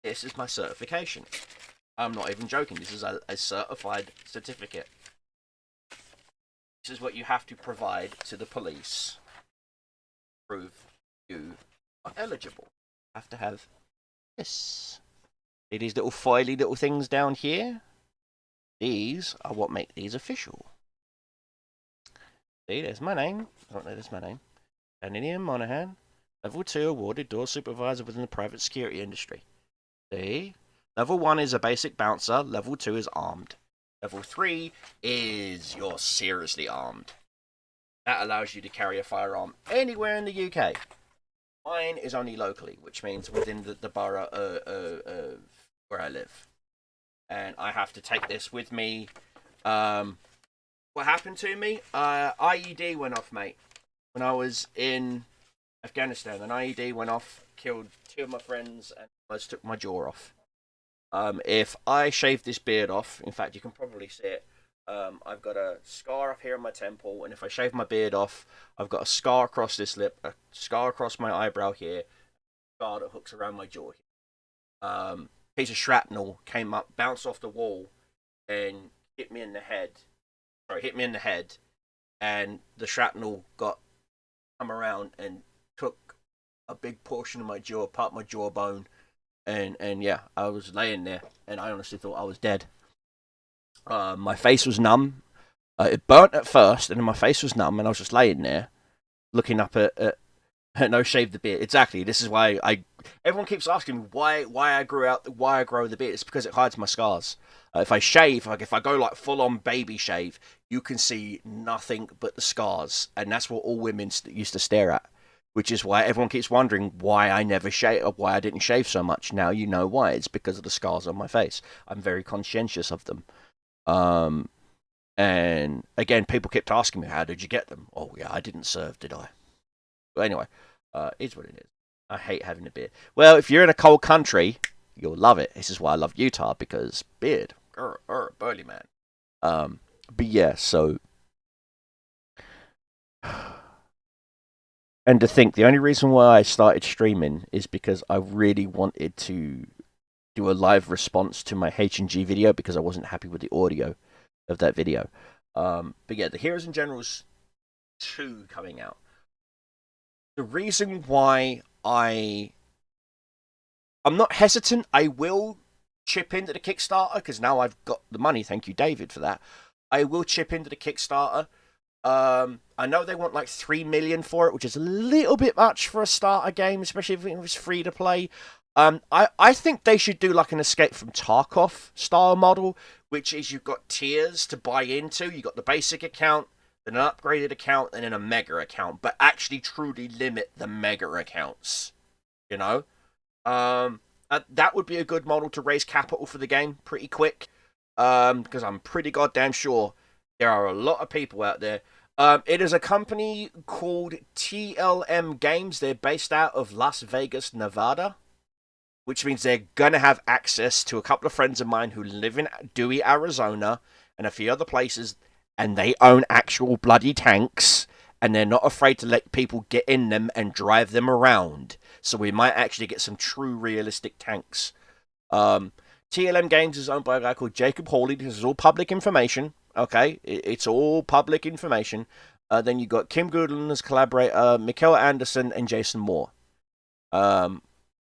This is my certification. I'm not even joking. This is a certified certificate. This is what you have to provide to the police. Prove you are eligible. You have to have this. See these little filey little things down here? These are what make these official. See, there's my name. I don't know, there's my name. Ian Monaghan, Level 2 awarded door supervisor within the private security industry. See? Level 1 is a basic bouncer. Level 2 is armed. Level 3 is you're seriously armed. That allows you to carry a firearm anywhere in the UK. Mine is only locally, which means within the borough of where I live. And I have to take this with me. What happened to me? IED went off, mate. When I was in Afghanistan, an IED went off, killed 2 of my friends, and almost took my jaw off. If I shave this beard off, in fact, you can probably see it. I've got a scar up here on my temple, and if I shave my beard off, I've got a scar across this lip, a scar across my eyebrow here, a scar that hooks around my jaw here. Piece of shrapnel came up, bounced off the wall, and hit me in the head. And the shrapnel come around and took a big portion of my jaw, part of my jawbone, and yeah, I was laying there, and I honestly thought I was dead. My face was numb. It burnt at first, and then my face was numb, and I was just laying there, looking up at no shave the beard. Exactly. This is why everyone keeps asking me why I grow the beard. It's because it hides my scars. If I shave, like if I go like full on baby shave, you can see nothing but the scars, and that's what all women used to stare at. Which is why everyone keeps wondering why I never shave, or why I didn't shave so much. Now you know why. It's because of the scars on my face. I'm very conscientious of them. And again, people kept asking me, how did you get them? Oh yeah, I didn't serve, did I? But anyway, it's what it is. I hate having a beard. Well, if you're in a cold country, you'll love it. This is why I love Utah, because beard, burly man. But yeah, so. And to think, the only reason why I started streaming is because I really wanted to do a live response to my H&G video because I wasn't happy with the audio of that video. But yeah, the Heroes and Generals 2 coming out. The reason why I'm not hesitant, I will chip into the Kickstarter because now I've got the money. Thank you, David, for that. I will chip into the Kickstarter. I know they want like 3 million for it, which is a little bit much for a starter game, especially if it was free to play. I think they should do like an Escape from Tarkov style model, which is you've got tiers to buy into. You've got the basic account, then an upgraded account, and then a mega account, but actually truly limit the mega accounts, you know? That would be a good model to raise capital for the game pretty quick. Because I'm pretty goddamn sure there are a lot of people out there. It is a company called TLM Games. They're based out of Las Vegas, Nevada, which means they're gonna have access to a couple of friends of mine who live in Dewey, Arizona, and a few other places, and they own actual bloody tanks, and they're not afraid to let people get in them and drive them around. So we might actually get some true realistic tanks. Um, TLM Games is owned by a guy called Jacob Hawley. This is all public information. Okay, it's all public information. Then you got Kim Goodland as collaborator, Michaela Anderson, and Jason Moore. Um,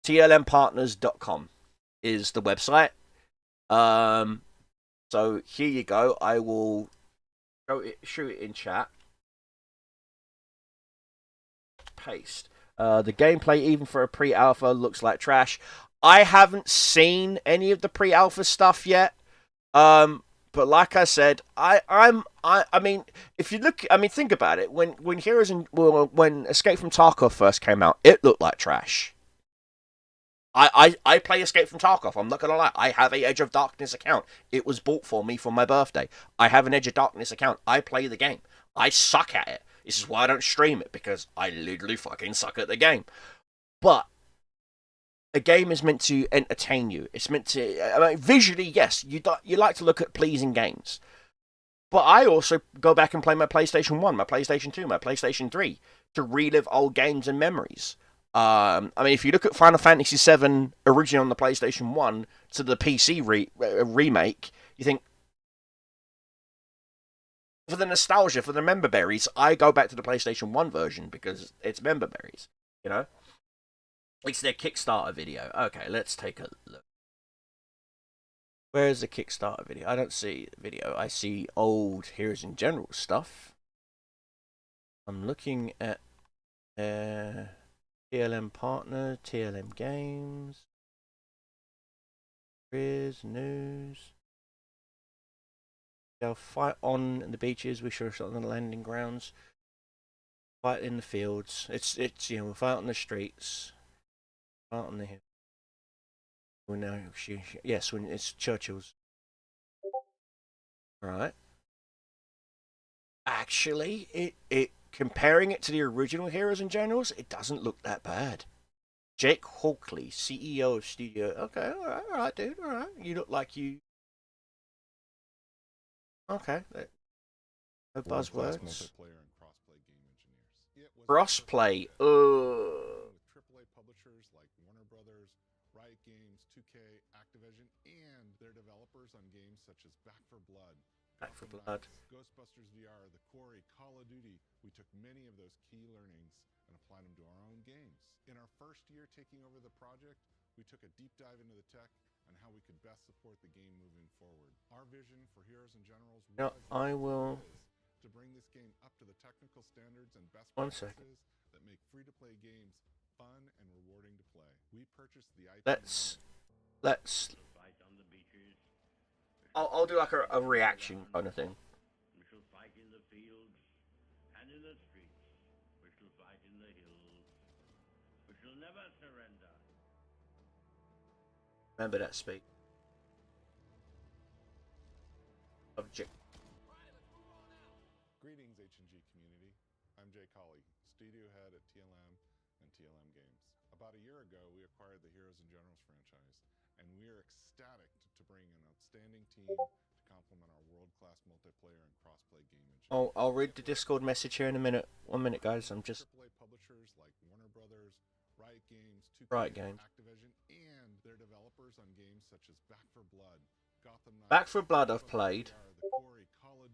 TLMpartners.com is the website. So here you go. I will shoot it in chat. Paste. The gameplay, even for a pre-alpha, looks like trash. I haven't seen any of the pre-alpha stuff yet. But like I said, I mean, if you look, I mean, think about it. When Heroes and when Escape from Tarkov first came out, it looked like trash. I play Escape from Tarkov. I'm not gonna lie. I have a Edge of Darkness account. It was bought for me for my birthday. I have an Edge of Darkness account. I play the game. I suck at it. This is why I don't stream it, because I literally fucking suck at the game. But a game is meant to entertain you. It's meant to. I mean, visually, yes, you like to look at pleasing games. But I also go back and play my PlayStation 1, my PlayStation 2, my PlayStation 3 to relive old games and memories. I mean, if you look at Final Fantasy VII originally on the PlayStation 1 to the PC remake, you think, for the nostalgia, for the member berries, I go back to the PlayStation 1 version because it's member berries, you know? It's their Kickstarter video. Okay, let's take a look. Where's the Kickstarter video? I don't see the video. I see old Heroes in General stuff. I'm looking at TLM Partner, TLM Games, Careers, News. They'll fight on the beaches. We should have shot on the landing grounds. Fight in the fields. It's you know, fight on the streets. Fight on the hill. Well, no, yes, when it's Churchill's. Right. Actually, it comparing it to the original Heroes and Generals, it doesn't look that bad. Jake Hawkley, CEO of Studio. Okay, all right, dude, all right. You look like you. Okay, no buzzwords. Multiplayer and crossplay game engineers. It was Crossplay. with AAA publishers like Warner Brothers, Riot Games, 2K, Activision, and their developers on games such as Back for Blood, Back for Blood, Ghostbusters VR, The Quarry, Call of Duty. We took many of those key learnings and applied them to our own games. In our first year taking over the project, we took a deep dive into the tech and how we could best support the game moving forward. Our vision for Heroes and Generals now I will. to bring this game up to the technical standards and best practices that make free-to-play games fun and rewarding to play. We purchased the IP. Let's. I'll do like a reaction kind of thing. We shall fight in the fields and in the streets. We shall fight in the hills. We shall never surrender. Remember that speak. Object. Greetings, H&G community. I'm Jay Colley, studio head at TLM and TLM Games. About a year ago, we acquired the Heroes and Generals franchise, and we are ecstatic to bring an outstanding team to complement our world-class multiplayer and cross-play game engine. I'll read the Discord message here in a minute. 1 minute, guys. I'm just. AAA publishers like Warner Brothers, Riot Games, 2K, Riot Games. Activision, and their developers on games such as Back for Blood, Gotham Knights, Back for Blood I've played. The Quarry, Call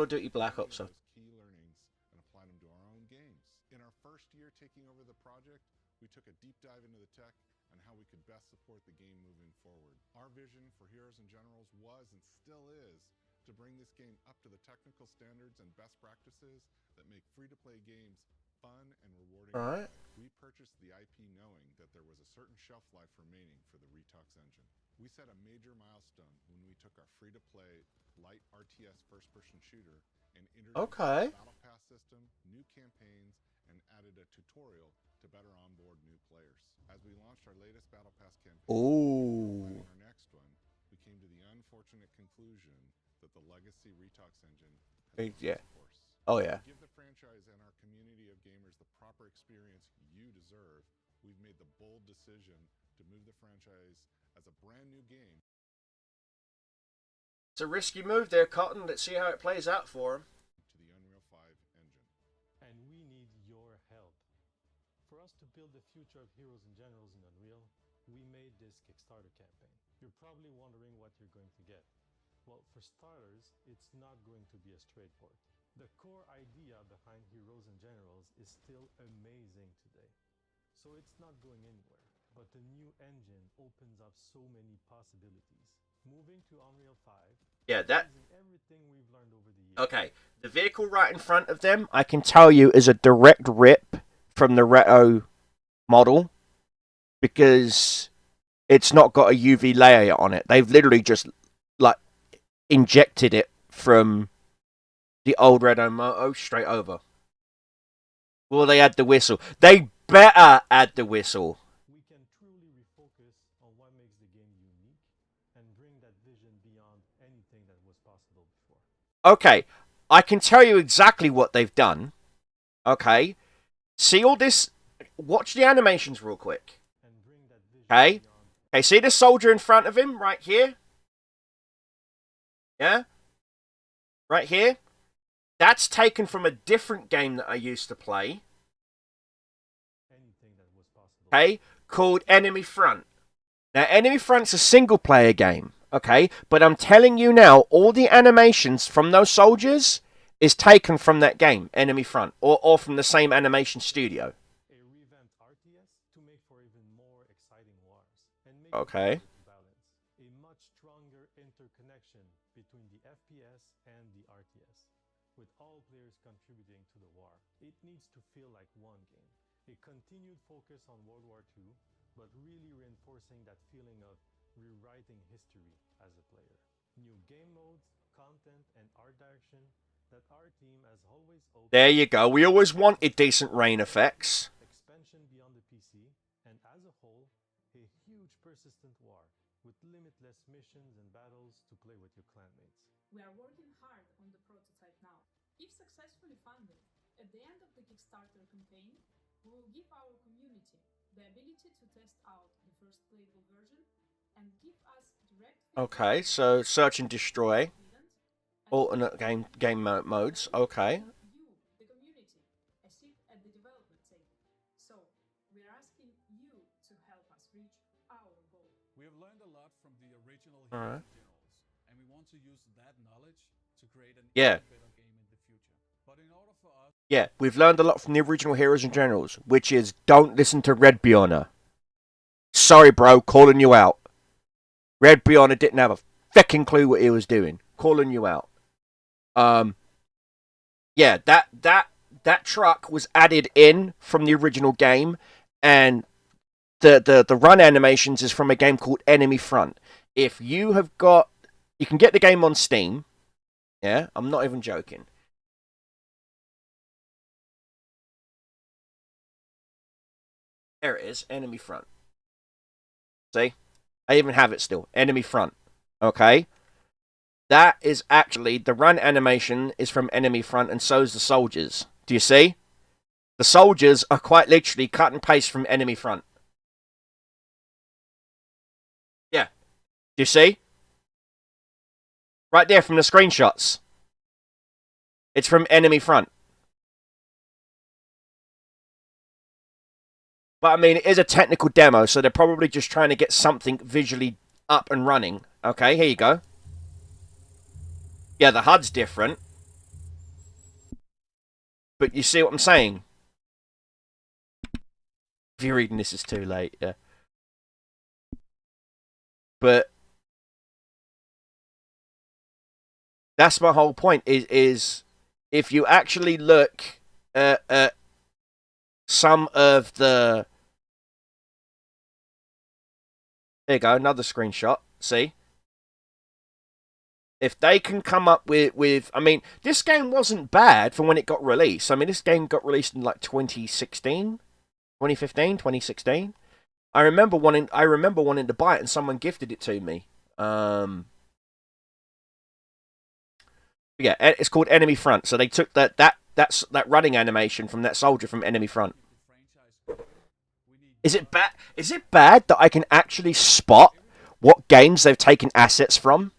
of Duty, Black Ops. those key learnings and applied them to our own games. In our first year taking over the project, we took a deep dive into the tech and how we could best support the game moving forward. Our vision for Heroes and Generals was and still is to bring this game up to the technical standards and best practices that make free-to-play games fun and rewarding. All right. We purchased the IP knowing that there was a certain shelf life remaining for the Retox engine. We set a major milestone when we took our free-to-play light RTS first-person shooter and introduced a battle pass system, new campaigns, and added a tutorial to better onboard new players. As we launched our latest Battle Pass campaign, Ooh. planning our next one, we came to the unfortunate conclusion that the legacy Retox engine has run Yeah. its course. Oh, yeah. To give the franchise and our community of gamers the proper experience you deserve, we've made the bold decision to move the franchise as a brand new game. It's a risky move there, Cotton. Let's see how it plays out for him. To the Unreal 5 engine. And we need your help. For us to build the future of Heroes and Generals in Unreal, we made this Kickstarter campaign. You're probably wondering what you're going to get. Well, for starters, it's not going to be a straight port. The core idea behind Heroes and Generals is still amazing today. So it's not going anywhere. But the new engine opens up so many possibilities. Moving to Unreal 5, Yeah, that... using everything we've learned over the years. Okay, the vehicle right in front of them, I can tell you, is a direct rip from the Reto model because it's not got a UV layer on it. They've literally just, like, injected it from the old Reto Moto straight over. Will they add the whistle? They better add the whistle. We can truly refocus on what makes the game unique and bring that vision beyond anything that was possible before. Okay, I can tell you exactly what they've done. Okay, see all this? Watch the animations real quick. And bring that vision Okay. beyond Okay, see the soldier in front of him right here? Yeah? Right here? That's taken from a different game that I used to play. anything that was possible. Okay, called Enemy Front. Now, Enemy Front's a single-player game, okay? But I'm telling you now, all the animations from those soldiers is taken from that game, Enemy Front, or from the same animation studio. A revamped RTS to make for even more exciting wars. And make Okay. it harder to balance. A much stronger interconnection between the FPS and the RTS, with all players contributing to the war. It needs to feel like one game. A continued focus on World War II, but really reinforcing that feeling of rewriting history as a player. New game modes, content, and art direction that our team has always opened. There you go. We always wanted decent rain effects. Expansion beyond the PC, and as a whole, a huge persistent war with limitless missions and battles to play with your clanmates. We are working hard on the prototype now. If successfully funded, at the end of the Kickstarter campaign, we will give our community the ability to test out the first playable version and give us direct feedback Okay, so search and destroy. and Alternate game modes. Okay. you, the community, a seat at the development table. So, we are asking you to help us reach our goal. We have learned a lot from the original Alright. Heroes and Generals, and we want to use that knowledge to create an Yeah. even better game in the future. But in order for us Yeah, we've learned a lot from the original Heroes and Generals, which is don't listen to Red Bjorna. Sorry, bro, calling you out. Red Bjorna didn't have a fucking clue what he was doing. Calling you out. Yeah, that truck was added in from the original game, and the run animations is from a game called Enemy Front. If you have got, you can get the game on Steam. Yeah, I'm not even joking. There it is, Enemy Front. See? I even have it still. Enemy Front. Okay? That is actually, the run animation is from Enemy Front, and so is the soldiers. Do you see? The soldiers are quite literally cut and paste from Enemy Front. Yeah. Do you see? Right there from the screenshots. It's from Enemy Front. But I mean, it is a technical demo, so they're probably just trying to get something visually up and running. Okay, here you go. Yeah, the HUD's different. But you see what I'm saying? If you're reading this, it's too late, yeah. But that's my whole point, is if you actually look at some of the... There you go, another screenshot. See? If they can come up with, I mean, this game wasn't bad for when it got released. I mean, this game got released in like 2016, 2015, 2016. I remember wanting to buy it, and someone gifted it to me. Yeah, it's called Enemy Front. So they took that running animation from that soldier from Enemy Front. Is it bad? Is it bad that I can actually spot what games they've taken assets from?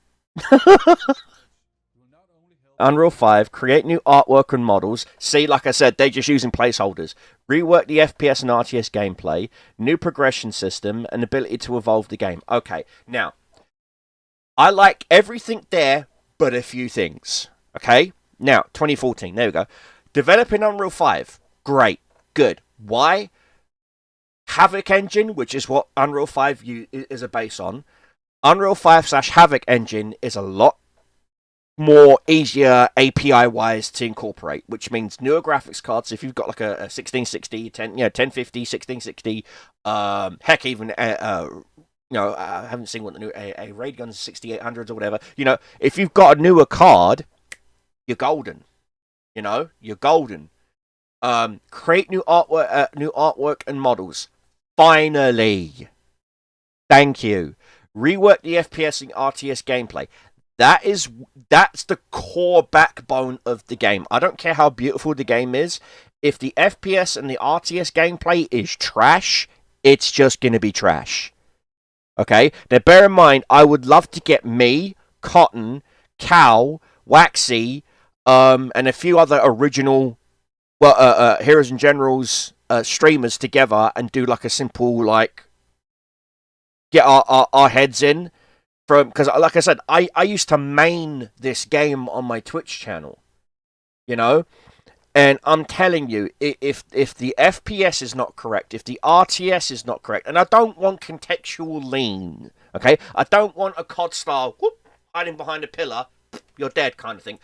Unreal 5, create new artwork and models. See, like I said, they're just using placeholders. Rework the FPS and RTS gameplay, new progression system, and ability to evolve the game. Okay, now, I like everything there, but a few things. Okay? Now, 2014, there we go. Developing Unreal 5, great, good. Why? Havoc engine, which is what Unreal 5 is a base on. Unreal 5/Havoc engine is a lot more easier API-wise to incorporate, which means newer graphics cards. If you've got like a 1660, 1050, 1660, heck, even I haven't seen what the new a Raid Gun's 6800s or whatever. If you've got a newer card, you're golden. You're golden. Create new artwork and models. Finally, thank you. Rework the FPS and RTS gameplay. That's the core backbone of the game. I don't care how beautiful the game is. If the FPS and the RTS gameplay is trash, it's just gonna be trash. Okay? Now bear in mind, I would love to get me, Cotton, Cal, Waxy, and a few other original Heroes and Generals streamers together and do like a simple get our heads in from, because like I said, I used to main this game on my Twitch channel, and I'm telling you, if the FPS is not correct, if the RTS is not correct, and I don't want contextual lean, okay, I don't want a COD style hiding behind a pillar, you're dead kind of thing.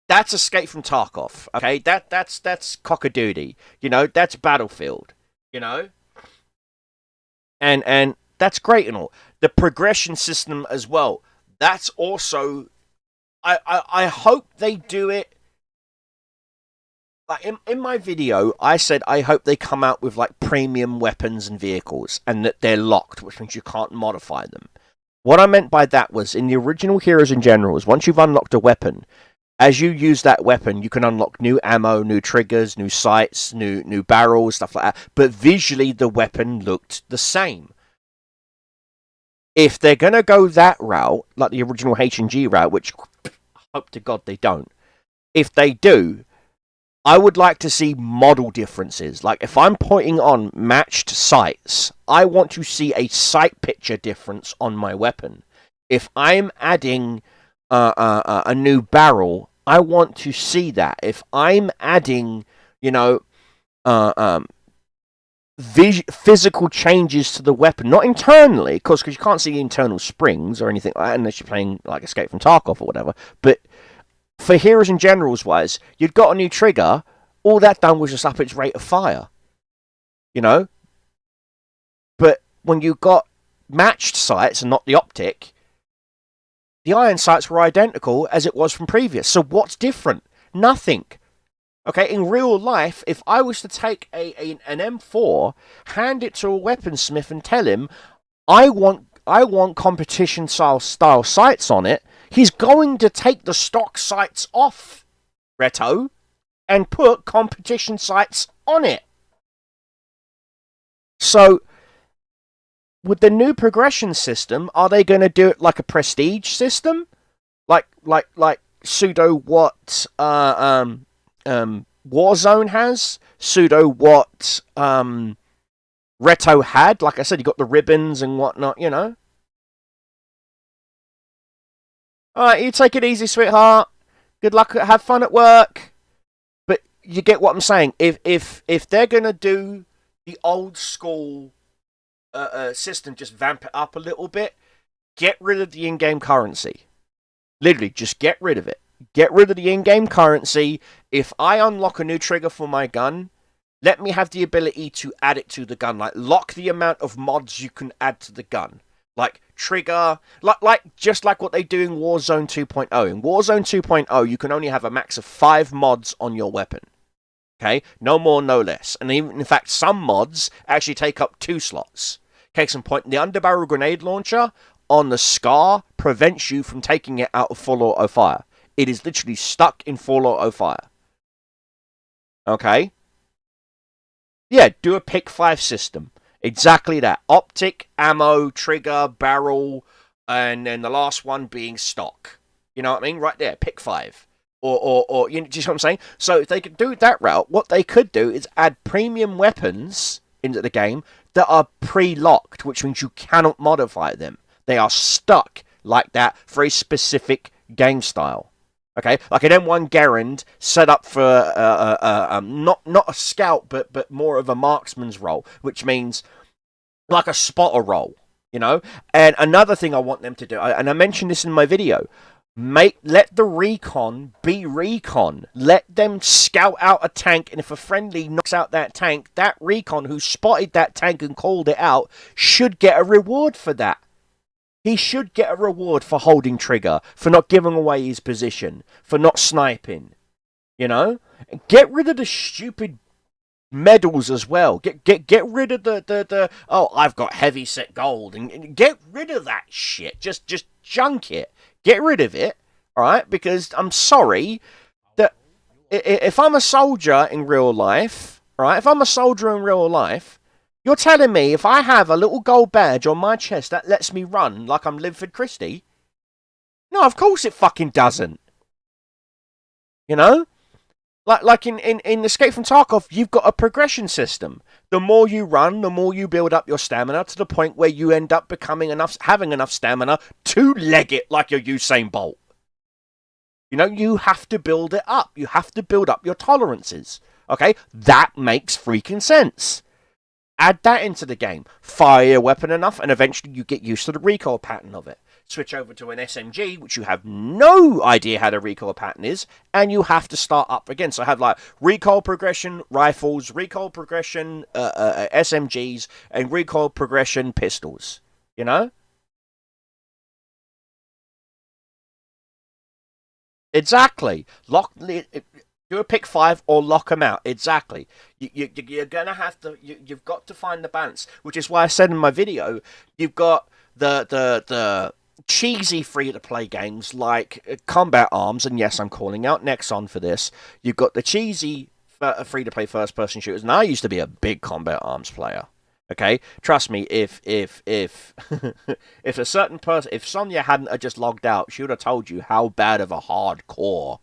That's Escape from Tarkov, okay? That's cock-a-doodle, that's Battlefield, and that's great and all. The progression system as well, that's also, I hope they do it, like in my video, I said I hope they come out with like premium weapons and vehicles, and that they're locked, which means you can't modify them. What I meant by that was, in the original Heroes and Generals, once you've unlocked a weapon, as you use that weapon, you can unlock new ammo, new triggers, new sights, new barrels, stuff like that. But visually, the weapon looked the same. If they're going to go that route, like the original H&G route, which I hope to God they don't, if they do, I would like to see model differences. Like, if I'm pointing on matched sights, I want to see a sight picture difference on my weapon. If I'm adding a new barrel, I want to see that. If I'm adding, physical changes to the weapon, not internally, because you can't see internal springs or anything like that unless you're playing like Escape from Tarkov or whatever. But for Heroes and Generals wise, you'd got a new trigger. All that done was just up its rate of fire, But when you got matched sights and not the optic, the iron sights were identical as it was from previous. So what's different? Nothing. Okay, in real life, if I was to take an M4, hand it to a weaponsmith and tell him, I want competition style sights on it, he's going to take the stock sights off, Reto, and put competition sights on it. So, with the new progression system, are they going to do it like a prestige system, like pseudo what Warzone has, pseudo what Reto had? Like I said, you got the ribbons and whatnot, All right, you take it easy, sweetheart. Good luck. Have fun at work. But you get what I'm saying. If they're gonna do the old school system, just vamp it up a little bit, get rid of the in-game currency. Literally, just get rid of it. Get rid of the in-game currency. If I unlock a new trigger for my gun, let me have the ability to add it to the gun. Like, lock the amount of mods you can add to the gun. Like, trigger, just like what they do in Warzone 2.0. In Warzone 2.0, you can only have a max of 5 mods on your weapon. Okay, no more, no less. And even, in fact, some mods actually take up 2 slots. Case in point, the underbarrel grenade launcher on the Scar prevents you from taking it out of full auto fire. It is literally stuck in full auto fire. Okay? Yeah, do a pick 5 system. Exactly that. Optic, ammo, trigger, barrel, and then the last one being stock. You know what I mean? Right there, pick 5. Or you know, do you know what I'm saying? So if they could do that route, what they could do is add premium weapons into the game that are pre-locked, which means you cannot modify them. They are stuck like that for a specific game style. Okay, like an M1 Garand set up for not a scout, but more of a marksman's role, which means like a spotter role, you know. And another thing I want them to do, and I mentioned this in my video, let the recon be recon. Let them scout out a tank, and if a friendly knocks out that tank, that recon who spotted that tank and called it out should get a reward for that. He should get a reward for holding trigger, for not giving away his position, for not sniping. You know? Get rid of the stupid medals as well. Get rid of the oh, I've got heavy set gold, and get rid of that shit. Just junk it. Get rid of it, alright? Because I'm sorry that if I'm a soldier in real life, right? If I'm a soldier in real life, you're telling me if I have a little gold badge on my chest that lets me run like I'm Linford Christie? No, of course it fucking doesn't. You know? Like in Escape from Tarkov, you've got a progression system. The more you run, the more you build up your stamina to the point where you end up having enough stamina to leg it like you're Usain Bolt. You know, you have to build it up. You have to build up your tolerances. Okay? That makes freaking sense. Add that into the game. Fire your weapon enough, and eventually you get used to the recoil pattern of it. Switch over to an SMG, which you have no idea how the recoil pattern is, and you have to start up again. So I have like recoil progression rifles, recoil progression SMGs, and recoil progression pistols. You know? Exactly. Do a pick 5 or lock them out. Exactly. You're gonna have to. You've got to find the balance, which is why I said in my video, you've got the cheesy free-to-play games like Combat Arms, and yes, I'm calling out Nexon for this. You've got the cheesy free-to-play first-person shooters, and I used to be a big Combat Arms player. Okay, trust me. If if a certain person, if Sonia hadn't just logged out, she would have told you how bad of a hardcore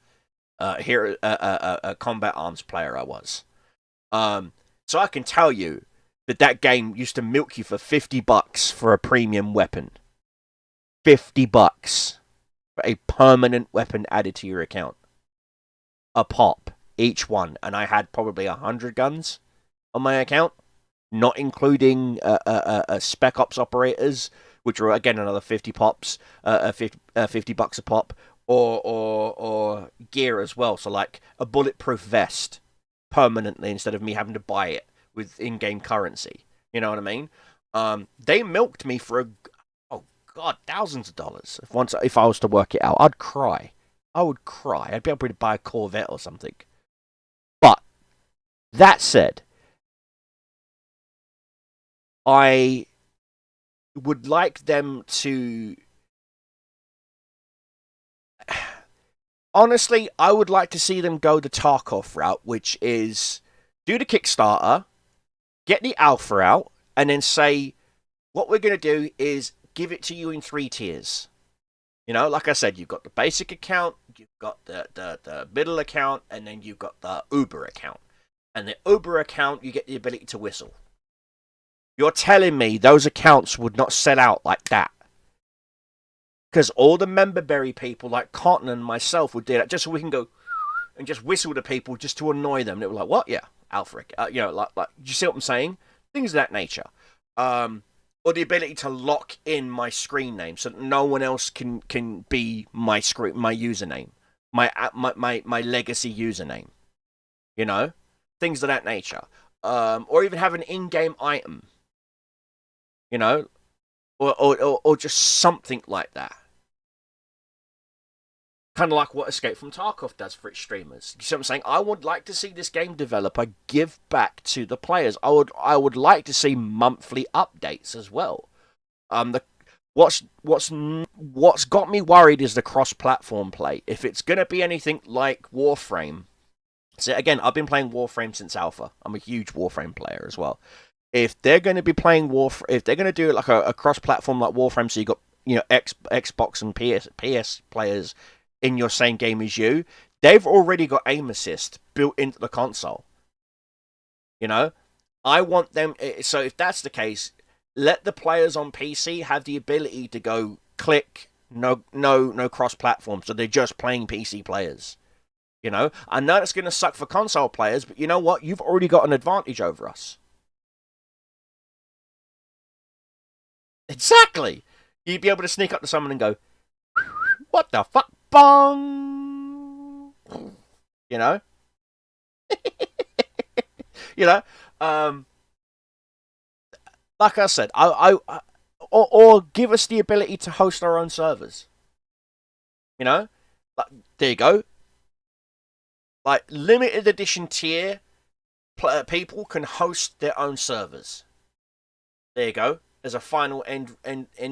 Combat Arms player I was. So I can tell you that game used to milk you for $50 for a premium weapon. $50 for a permanent weapon added to your account. A pop, each one. And I had probably 100 guns on my account, not including Spec Ops operators, which were again another 50 pops, $50 a pop, or gear as well. So like a bulletproof vest permanently instead of me having to buy it with in-game currency. You know what I mean? They milked me for thousands of dollars. If I was to work it out, I'd cry. I would cry. I'd be able to buy a Corvette or something. But that said, I would like them to. Honestly, I would like to see them go the Tarkov route, which is do the Kickstarter, get the alpha out, and then say, what we're going to do is give it to you in 3 tiers. You know, like I said, you've got the basic account, you've got the middle account, and then you've got the Uber account. And the Uber account, you get the ability to whistle. You're telling me those accounts would not sell out like that? Because all the memberberry people like Cotton and myself would do that just so we can go and just whistle to people just to annoy them. And it was like, what? Yeah, Alpha. You know, like, you see what I'm saying? Things of that nature. Or the ability to lock in my screen name so that no one else can be my username, my legacy username. You know, things of that nature. Or even have an in-game item. You know, or just something like that. Kind of like what Escape from Tarkov does for its streamers. You see what I'm saying? I would like to see this game developer give back to the players. I would like to see monthly updates as well. The what's got me worried is the cross-platform play. If it's gonna be anything like Warframe, so again, I've been playing Warframe since Alpha. I'm a huge Warframe player as well. If they're going to be playing if they're going to do like a cross-platform like Warframe, so you got Xbox and PS players in your same game as you, they've already got aim assist built into the console. You know, I want them. So if that's the case, let the players on PC have the ability to go click no cross-platform, so they're just playing PC players. You know, I know it's going to suck for console players, but you know what? You've already got an advantage over us. Exactly. You'd be able to sneak up to someone and go, "What the fuck, bong?" You know. You know. Like I said, or give us the ability to host our own servers. You know, like, there you go. Like limited edition tier people can host their own servers. There you go. As a final end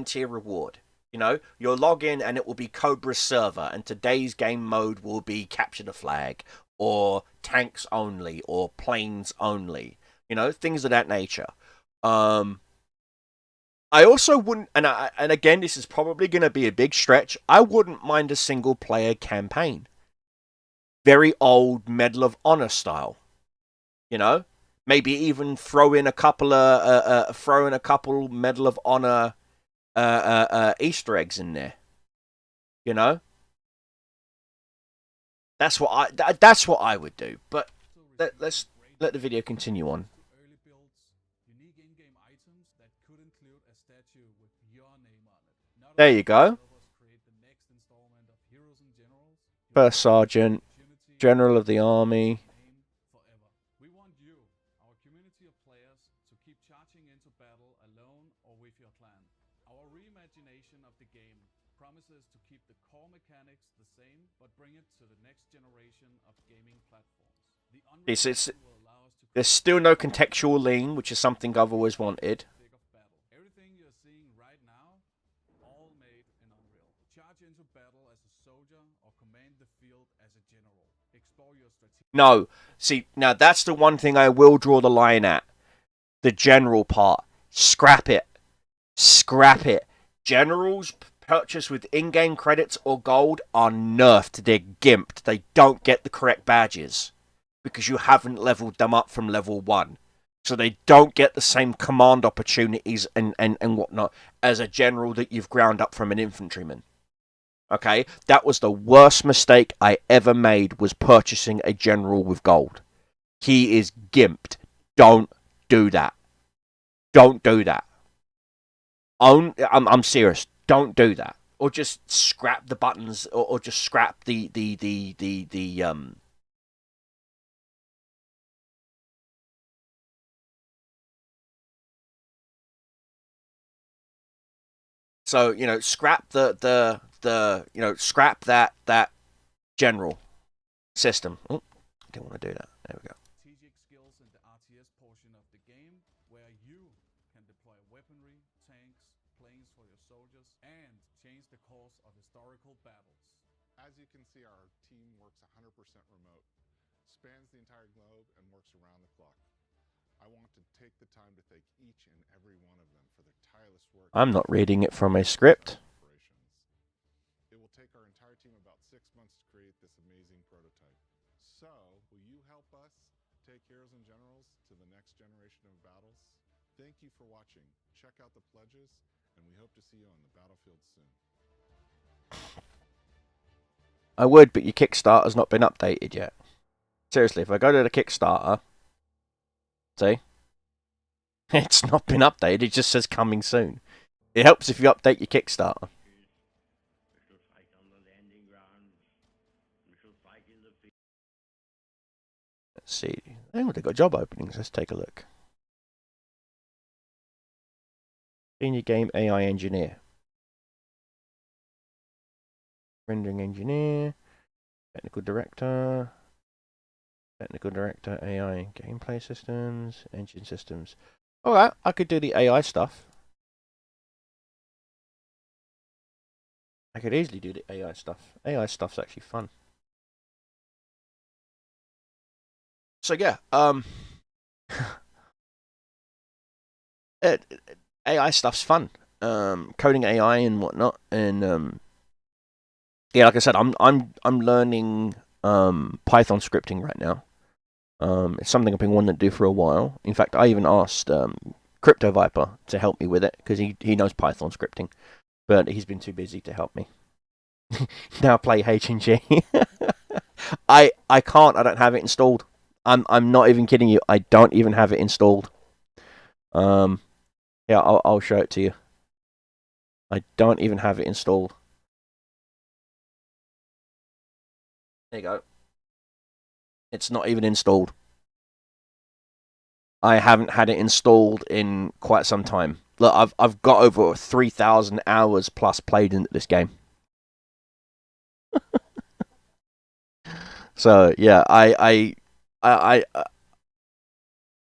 tier reward. You know, you'll log in and it will be Cobra's server, and today's game mode will be capture the flag, or tanks only, or planes only. You know, things of that nature. I also wouldn't, and again, this is probably going to be a big stretch. I wouldn't mind a single player campaign. Very old Medal of Honor style. You know, maybe even throw in a couple Medal of Honor Easter eggs in there. You know, that's what I would do. But let's let the video continue on. Early builds, unique in-game items that could include a statue with your name on it. Not There only you go. developers create the next installment of Heroes and Generals, you First also have the Sergeant, opportunity General of to the keep Army. this name forever. We want you, our community of players, to keep charging into battle alone or with your clan. Our reimagination of the game promises to keep the core mechanics the same, but bring it to the next generation of gaming platforms. The Unreal Engine will allow us to There's still no contextual lean, which is something I've always wanted. thick of battle. Everything you're seeing right now, all made in Unreal. Charge into battle as a soldier or command the field as a general. Explore your strategy. No, see, now that's the one thing I will draw the line at. The general part. Scrap it. Scrap it. Generals purchased with in-game credits or gold are nerfed. They're gimped. They don't get the correct badges because you haven't leveled them up from level 1. So they don't get the same command opportunities and whatnot as a general that you've ground up from an infantryman. Okay? That was the worst mistake I ever made, was purchasing a general with gold. He is gimped. Don't do that. Don't do that. I'm serious. Don't do that. Or just scrap the buttons, or just scrap the So, you know, scrap scrap that general system. Oh, I didn't want to do that. There we go. Strategic skills in the RTS portion of the game, where you can deploy weaponry, tanks, planes for your soldiers, and change the course of historical battles. As you can see, our team works 100% remote, spans the entire globe, and works around the clock. I want to take the time to thank each and every one of them for their tireless work. I'm not reading it from a script. It will take our entire team about 6 months to create this amazing prototype. So, will you help us take Heroes and Generals to the next generation of battles? Thank you for watching. Check out the pledges, and we hope to see you on the battlefield soon. I would, but your Kickstarter's not been updated yet. Seriously, if I go to the Kickstarter, see? It's not been updated, it just says coming soon. It helps if you update your Kickstarter. We shall fight on the landing grounds. We shall fight in the field. Let's see. Oh, they've got job openings. Let's take a look. Senior game AI engineer. Rendering engineer. Technical director. Technical director, AI gameplay systems, engine systems. Alright, I could do the AI stuff. I could easily do the AI stuff. AI stuff's actually fun. So yeah, AI stuff's fun. Coding AI and whatnot, and yeah, like I said, I'm learning Python scripting right now. It's something I've been wanting to do for a while. In fact, I even asked Crypto Viper to help me with it because he knows Python scripting, but he's been too busy to help me. Now play H&G. I can't. I don't have it installed. I'm not even kidding you. I don't even have it installed. Yeah, I'll show it to you. I don't even have it installed. There you go. It's not even installed. I haven't had it installed in quite some time. Look, I've got over 3,000 hours plus played into this game. So yeah,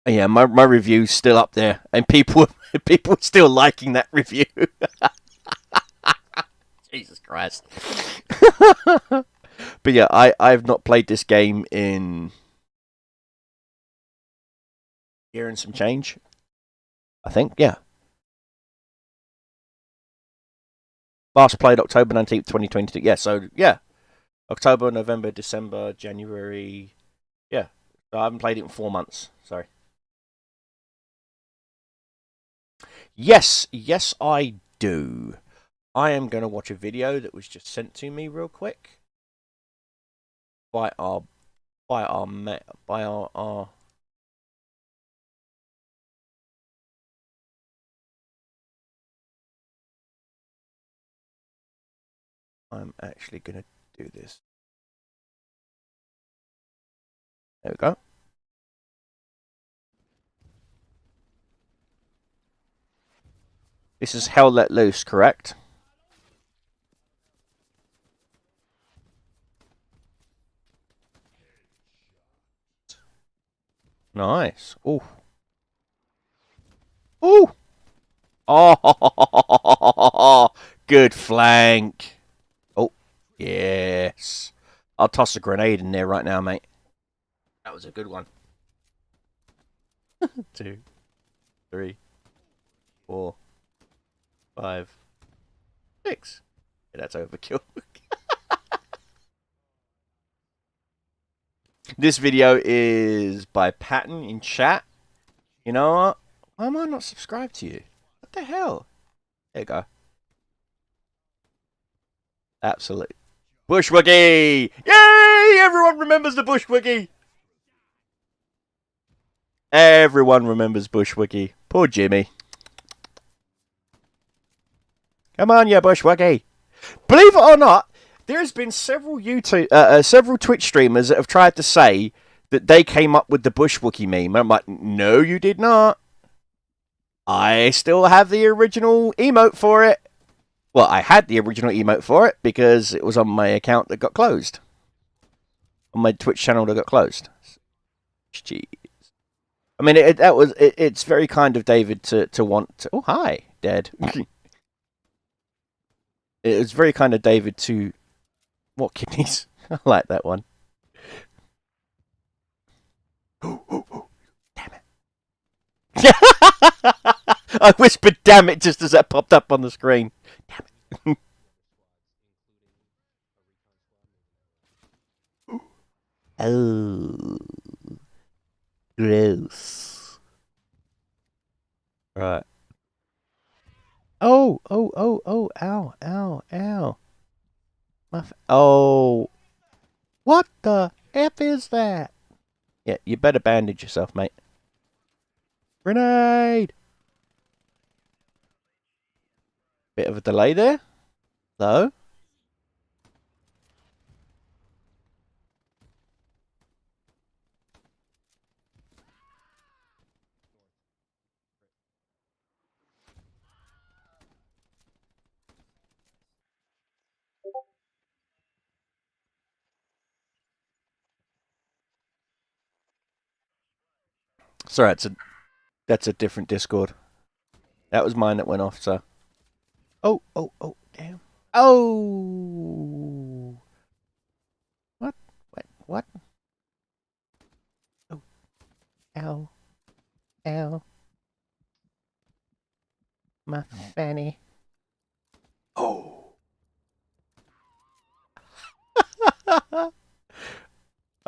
yeah, my review's still up there, and people are still liking that review. Jesus Christ. But yeah, I've not played this game in a year and some change. I think, yeah. Last played October 19th, 2022. Yeah, so yeah. October, November, December, January. Yeah. So I haven't played it in 4 months. Sorry. Yes, I do. I am going to watch a video that was just sent to me real quick by our I'm actually going to do this. There we go. This is Hell Let Loose, correct? Nice. Ooh. Ooh. Oh, good flank. Oh, yes. I'll toss a grenade in there right now, mate. That was a good one. 2, 3, 4, 5, 6. Yeah, that's overkill. This video is by Patton in chat. You know what? Why am I not subscribed to you? What the hell? There you go. Absolute. Bush Wookie! Yay! Everyone remembers the Bush Wookie! Everyone remembers Bush Wookie. Poor Jimmy. Come on, you Bush Wookie. Believe it or not, there's been several several Twitch streamers that have tried to say that they came up with the Bush Wookie meme. I'm like, no, you did not. I still have the original emote for it. Well, I had the original emote for it because it was on my account that got closed. On my Twitch channel that got closed. Jeez. I mean, it's very kind of David to want to... Oh, hi, Dad. It was very kind of David to... What kidneys? I like that one. Damn it. I whispered damn it just as that popped up on the screen. Damn it. Oh. Gross. Right. Oh, ow, ow. Oh. What the F is that? Yeah, you better bandage yourself, mate. Grenade! Bit of a delay there. Though. Sorry, that's a different Discord. That was mine that went off, so. Oh, damn. Oh! What? What? Oh, ow. Ow. My fanny. Oh! I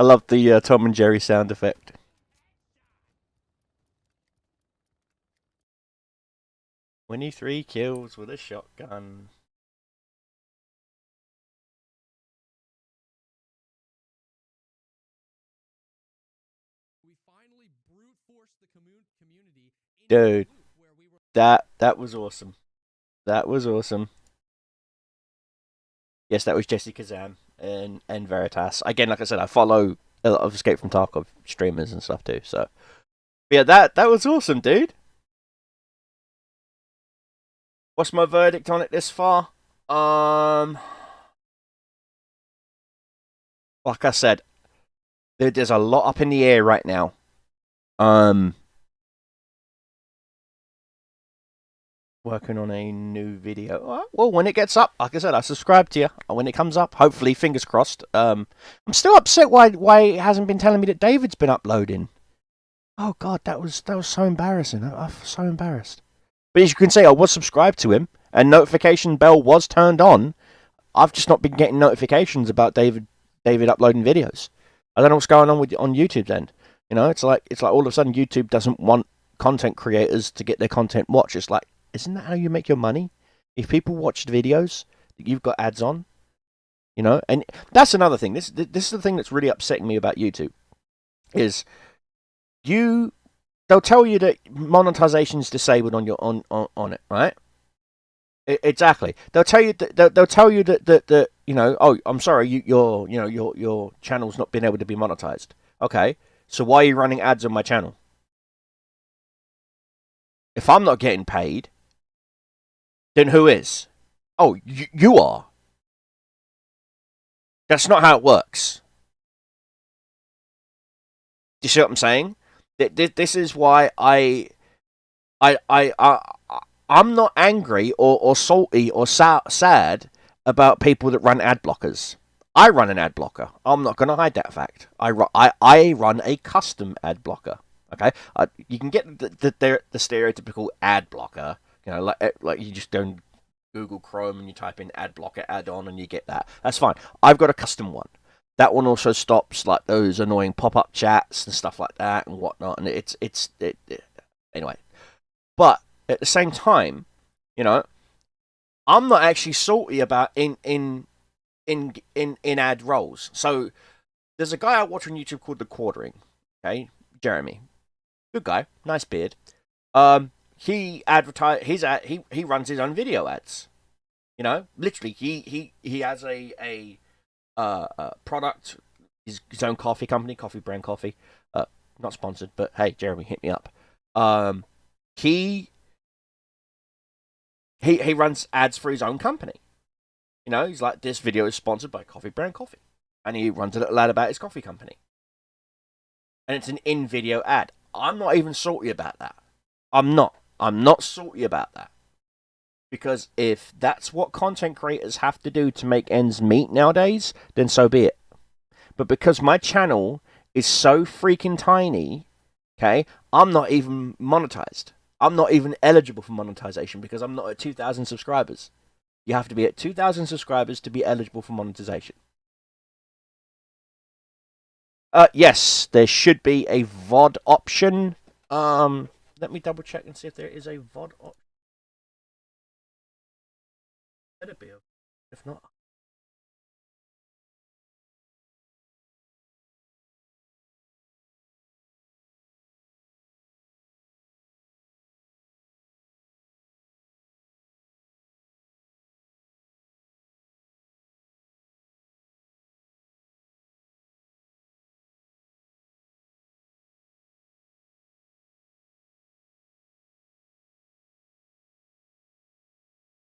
love the Tom and Jerry sound effect. "23 kills with a shotgun." We finally brute forced the community into Dude, a loop where we were that was awesome. That was awesome. Yes, that was Jesse Kazan and Veritas. Again, like I said, I follow a lot of Escape from Tarkov streamers and stuff too. So, yeah, that was awesome, dude. What's my verdict on it this far? Like I said, there's a lot up in the air right now. Working on a new video. Well, when it gets up, like I said, I subscribe to you. When it comes up, hopefully, fingers crossed. I'm still upset why it hasn't been telling me that David's been uploading. Oh God, that was so embarrassing. I'm so embarrassed. But as you can see, I was subscribed to him, and notification bell was turned on. I've just not been getting notifications about David uploading videos. I don't know what's going on on YouTube's end. You know, it's like all of a sudden YouTube doesn't want content creators to get their content watched. It's like, isn't that how you make your money? If people watch the videos that you've got ads on, you know, and that's another thing. This is the thing that's really upsetting me about YouTube, is they'll tell you that monetization is disabled on your on it, right? Exactly. They'll tell you that you know. Oh, I'm sorry. Your channel's not been able to be monetized. Okay. So why are you running ads on my channel? If I'm not getting paid, then who is? Oh, you are. That's not how it works. Do you see what I'm saying? This is why I'm not angry or salty or sad about people that run ad blockers. I run an ad blocker. I'm not going to hide that fact. I run a custom ad blocker. Okay, you can get the stereotypical ad blocker. You know, like you just don't Google Chrome and you type in ad blocker add on and you get that. That's fine. I've got a custom one. That one also stops like those annoying pop-up chats and stuff like that and whatnot. And anyway. But at the same time, you know, I'm not actually salty about in ad roles. So there's a guy I watch on YouTube called The Quartering. Okay, Jeremy, good guy, nice beard. He runs his own video ads. You know, literally, he has a product, his own coffee company, coffee brand coffee. Not sponsored, but hey, Jeremy, hit me up. He runs ads for his own company. You know, he's like, this video is sponsored by Coffee Brand Coffee, and he runs a little ad about his coffee company, and it's an in-video ad. I'm not even salty about that. I'm not salty about that. Because if that's what content creators have to do to make ends meet nowadays, then so be it. But because my channel is so freaking tiny, okay, I'm not even monetized. I'm not even eligible for monetization because I'm not at 2,000 subscribers. You have to be at 2,000 subscribers to be eligible for monetization. Yes, there should be a VOD option. Let me double check and see if there is a VOD option. Better be. If not,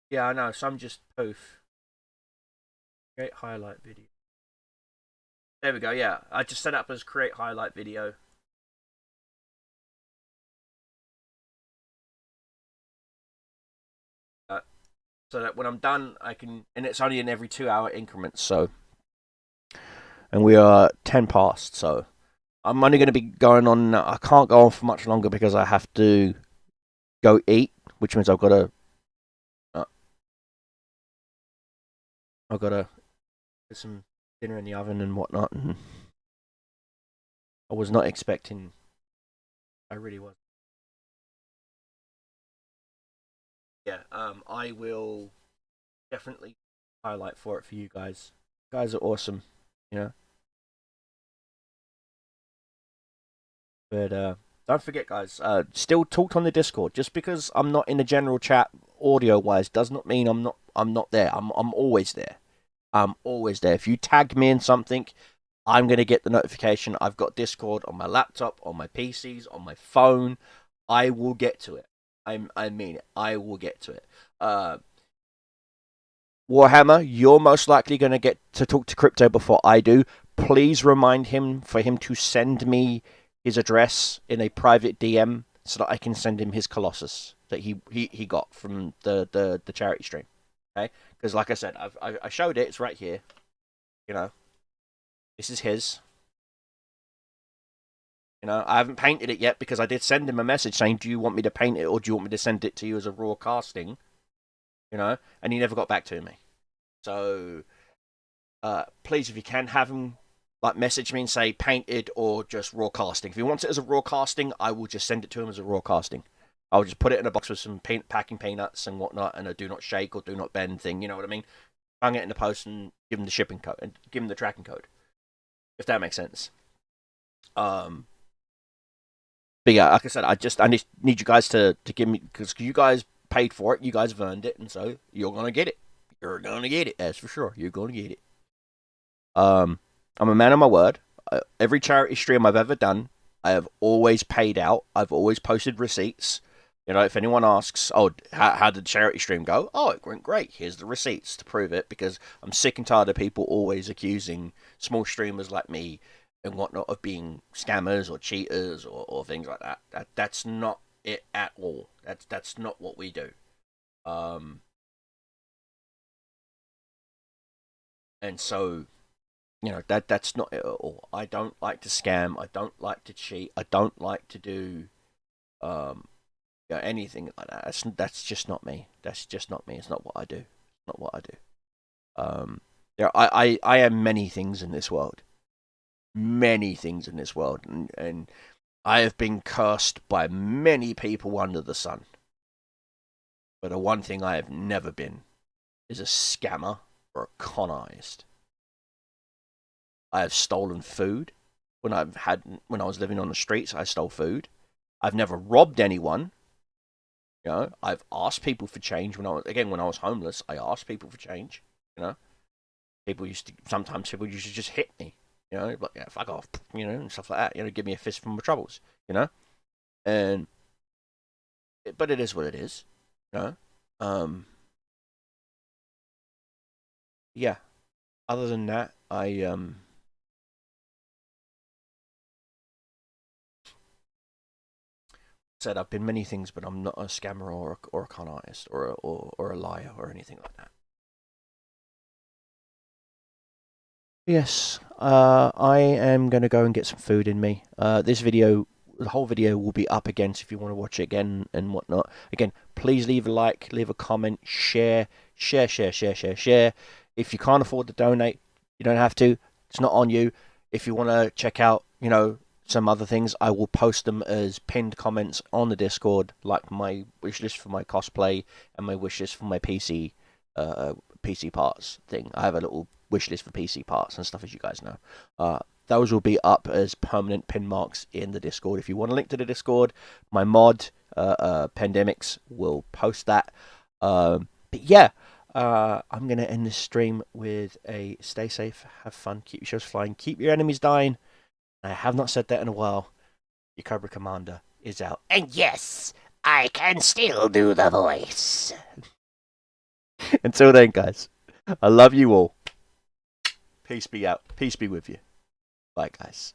yeah, I know. Some just poof. Create highlight video. There we go. Yeah, I just set up as create highlight video. so that when I'm done, I can, and it's only in every 2-hour increments. So, and we are 10 past. So, I'm only going to be going on. I can't go on for much longer because I have to go eat, which means I've got to. I've got to get some dinner in the oven and whatnot. And I was not expecting. I really was. Yeah. I will definitely highlight for it for you guys. You guys are awesome. You know. But don't forget, guys. Still talk on the Discord. Just because I'm not in the general chat audio wise does not mean I'm not. I'm not there. I'm always there. I'm always there. If you tag me in something, I'm gonna get the notification. I've got Discord on my laptop, on my PCs, on my phone. I will get to it. I mean it. I will get to it. Warhammer, you're most likely gonna get to talk to Crypto before I do. Please remind him for him to send me his address in a private DM so that I can send him his Colossus that he got from the charity stream. Okay, because like I said, I showed it. It's right here. You know, this is his. You know, I haven't painted it yet because I did send him a message saying, "Do you want me to paint it or do you want me to send it to you as a raw casting?" You know, and he never got back to me. So, please, if you can, have him like message me and say painted or just raw casting. If he wants it as a raw casting, I will just send it to him as a raw casting. I'll just put it in a box with some packing peanuts and whatnot, and a do not shake or do not bend thing. You know what I mean? Hang it in the post and give him the shipping code and give him the tracking code, if that makes sense. But yeah, like I said, I need you guys to give me, because you guys paid for it, you guys have earned it, and so you're gonna get it. You're gonna get it, that's for sure. You're gonna get it. I'm a man of my word. Every charity stream I've ever done, I have always paid out. I've always posted receipts. You know, if anyone asks, "Oh, how did the charity stream go?" "Oh, it went great. Here's the receipts to prove it." Because I'm sick and tired of people always accusing small streamers like me and whatnot of being scammers or cheaters or things like that. That's not it at all. That's not what we do. And so, you know, that's not it at all. I don't like to scam. I don't like to cheat. I don't like to do you know, anything like that. That's just not me. That's just not me. It's not what I do. It's not what I do. Yeah, I am many things in this world. Many things in this world, and I have been cursed by many people under the sun. But the one thing I have never been is a scammer or a con artist. I have stolen food when I was living on the streets. I stole food. I've never robbed anyone. You know, I've asked people for change when I was homeless. I asked people for change. You know, sometimes people used to just hit me. You know, like, yeah, fuck off, you know, and stuff like that. You know, give me a fist for my troubles, you know? But it is what it is, you know? Yeah. Other than that, I said I've been many things, but I'm not a scammer or a con artist or a liar or anything like that. Yes, I am going to go and get some food in me. This video, the whole video will be up again, so if you want to watch it again and whatnot. Again, please leave a like, leave a comment, share. If you can't afford to donate, you don't have to. It's not on you. If you want to check out, you know, some other things, I will post them as pinned comments on the Discord, like my wish list for my cosplay and my wish list for my PC parts thing. I have a little wish list for PC parts and stuff, as you guys know. Those will be up as permanent pin marks in the Discord. If you want a link to the Discord, my mod, Pandemics, will post that. But yeah, I'm going to end this stream with a stay safe, have fun, keep your shows flying, keep your enemies dying. I have not said that in a while. Your Cobra Commander is out. And yes, I can still do the voice. Until then, guys, I love you all. Peace be out. Peace be with you. Bye, guys.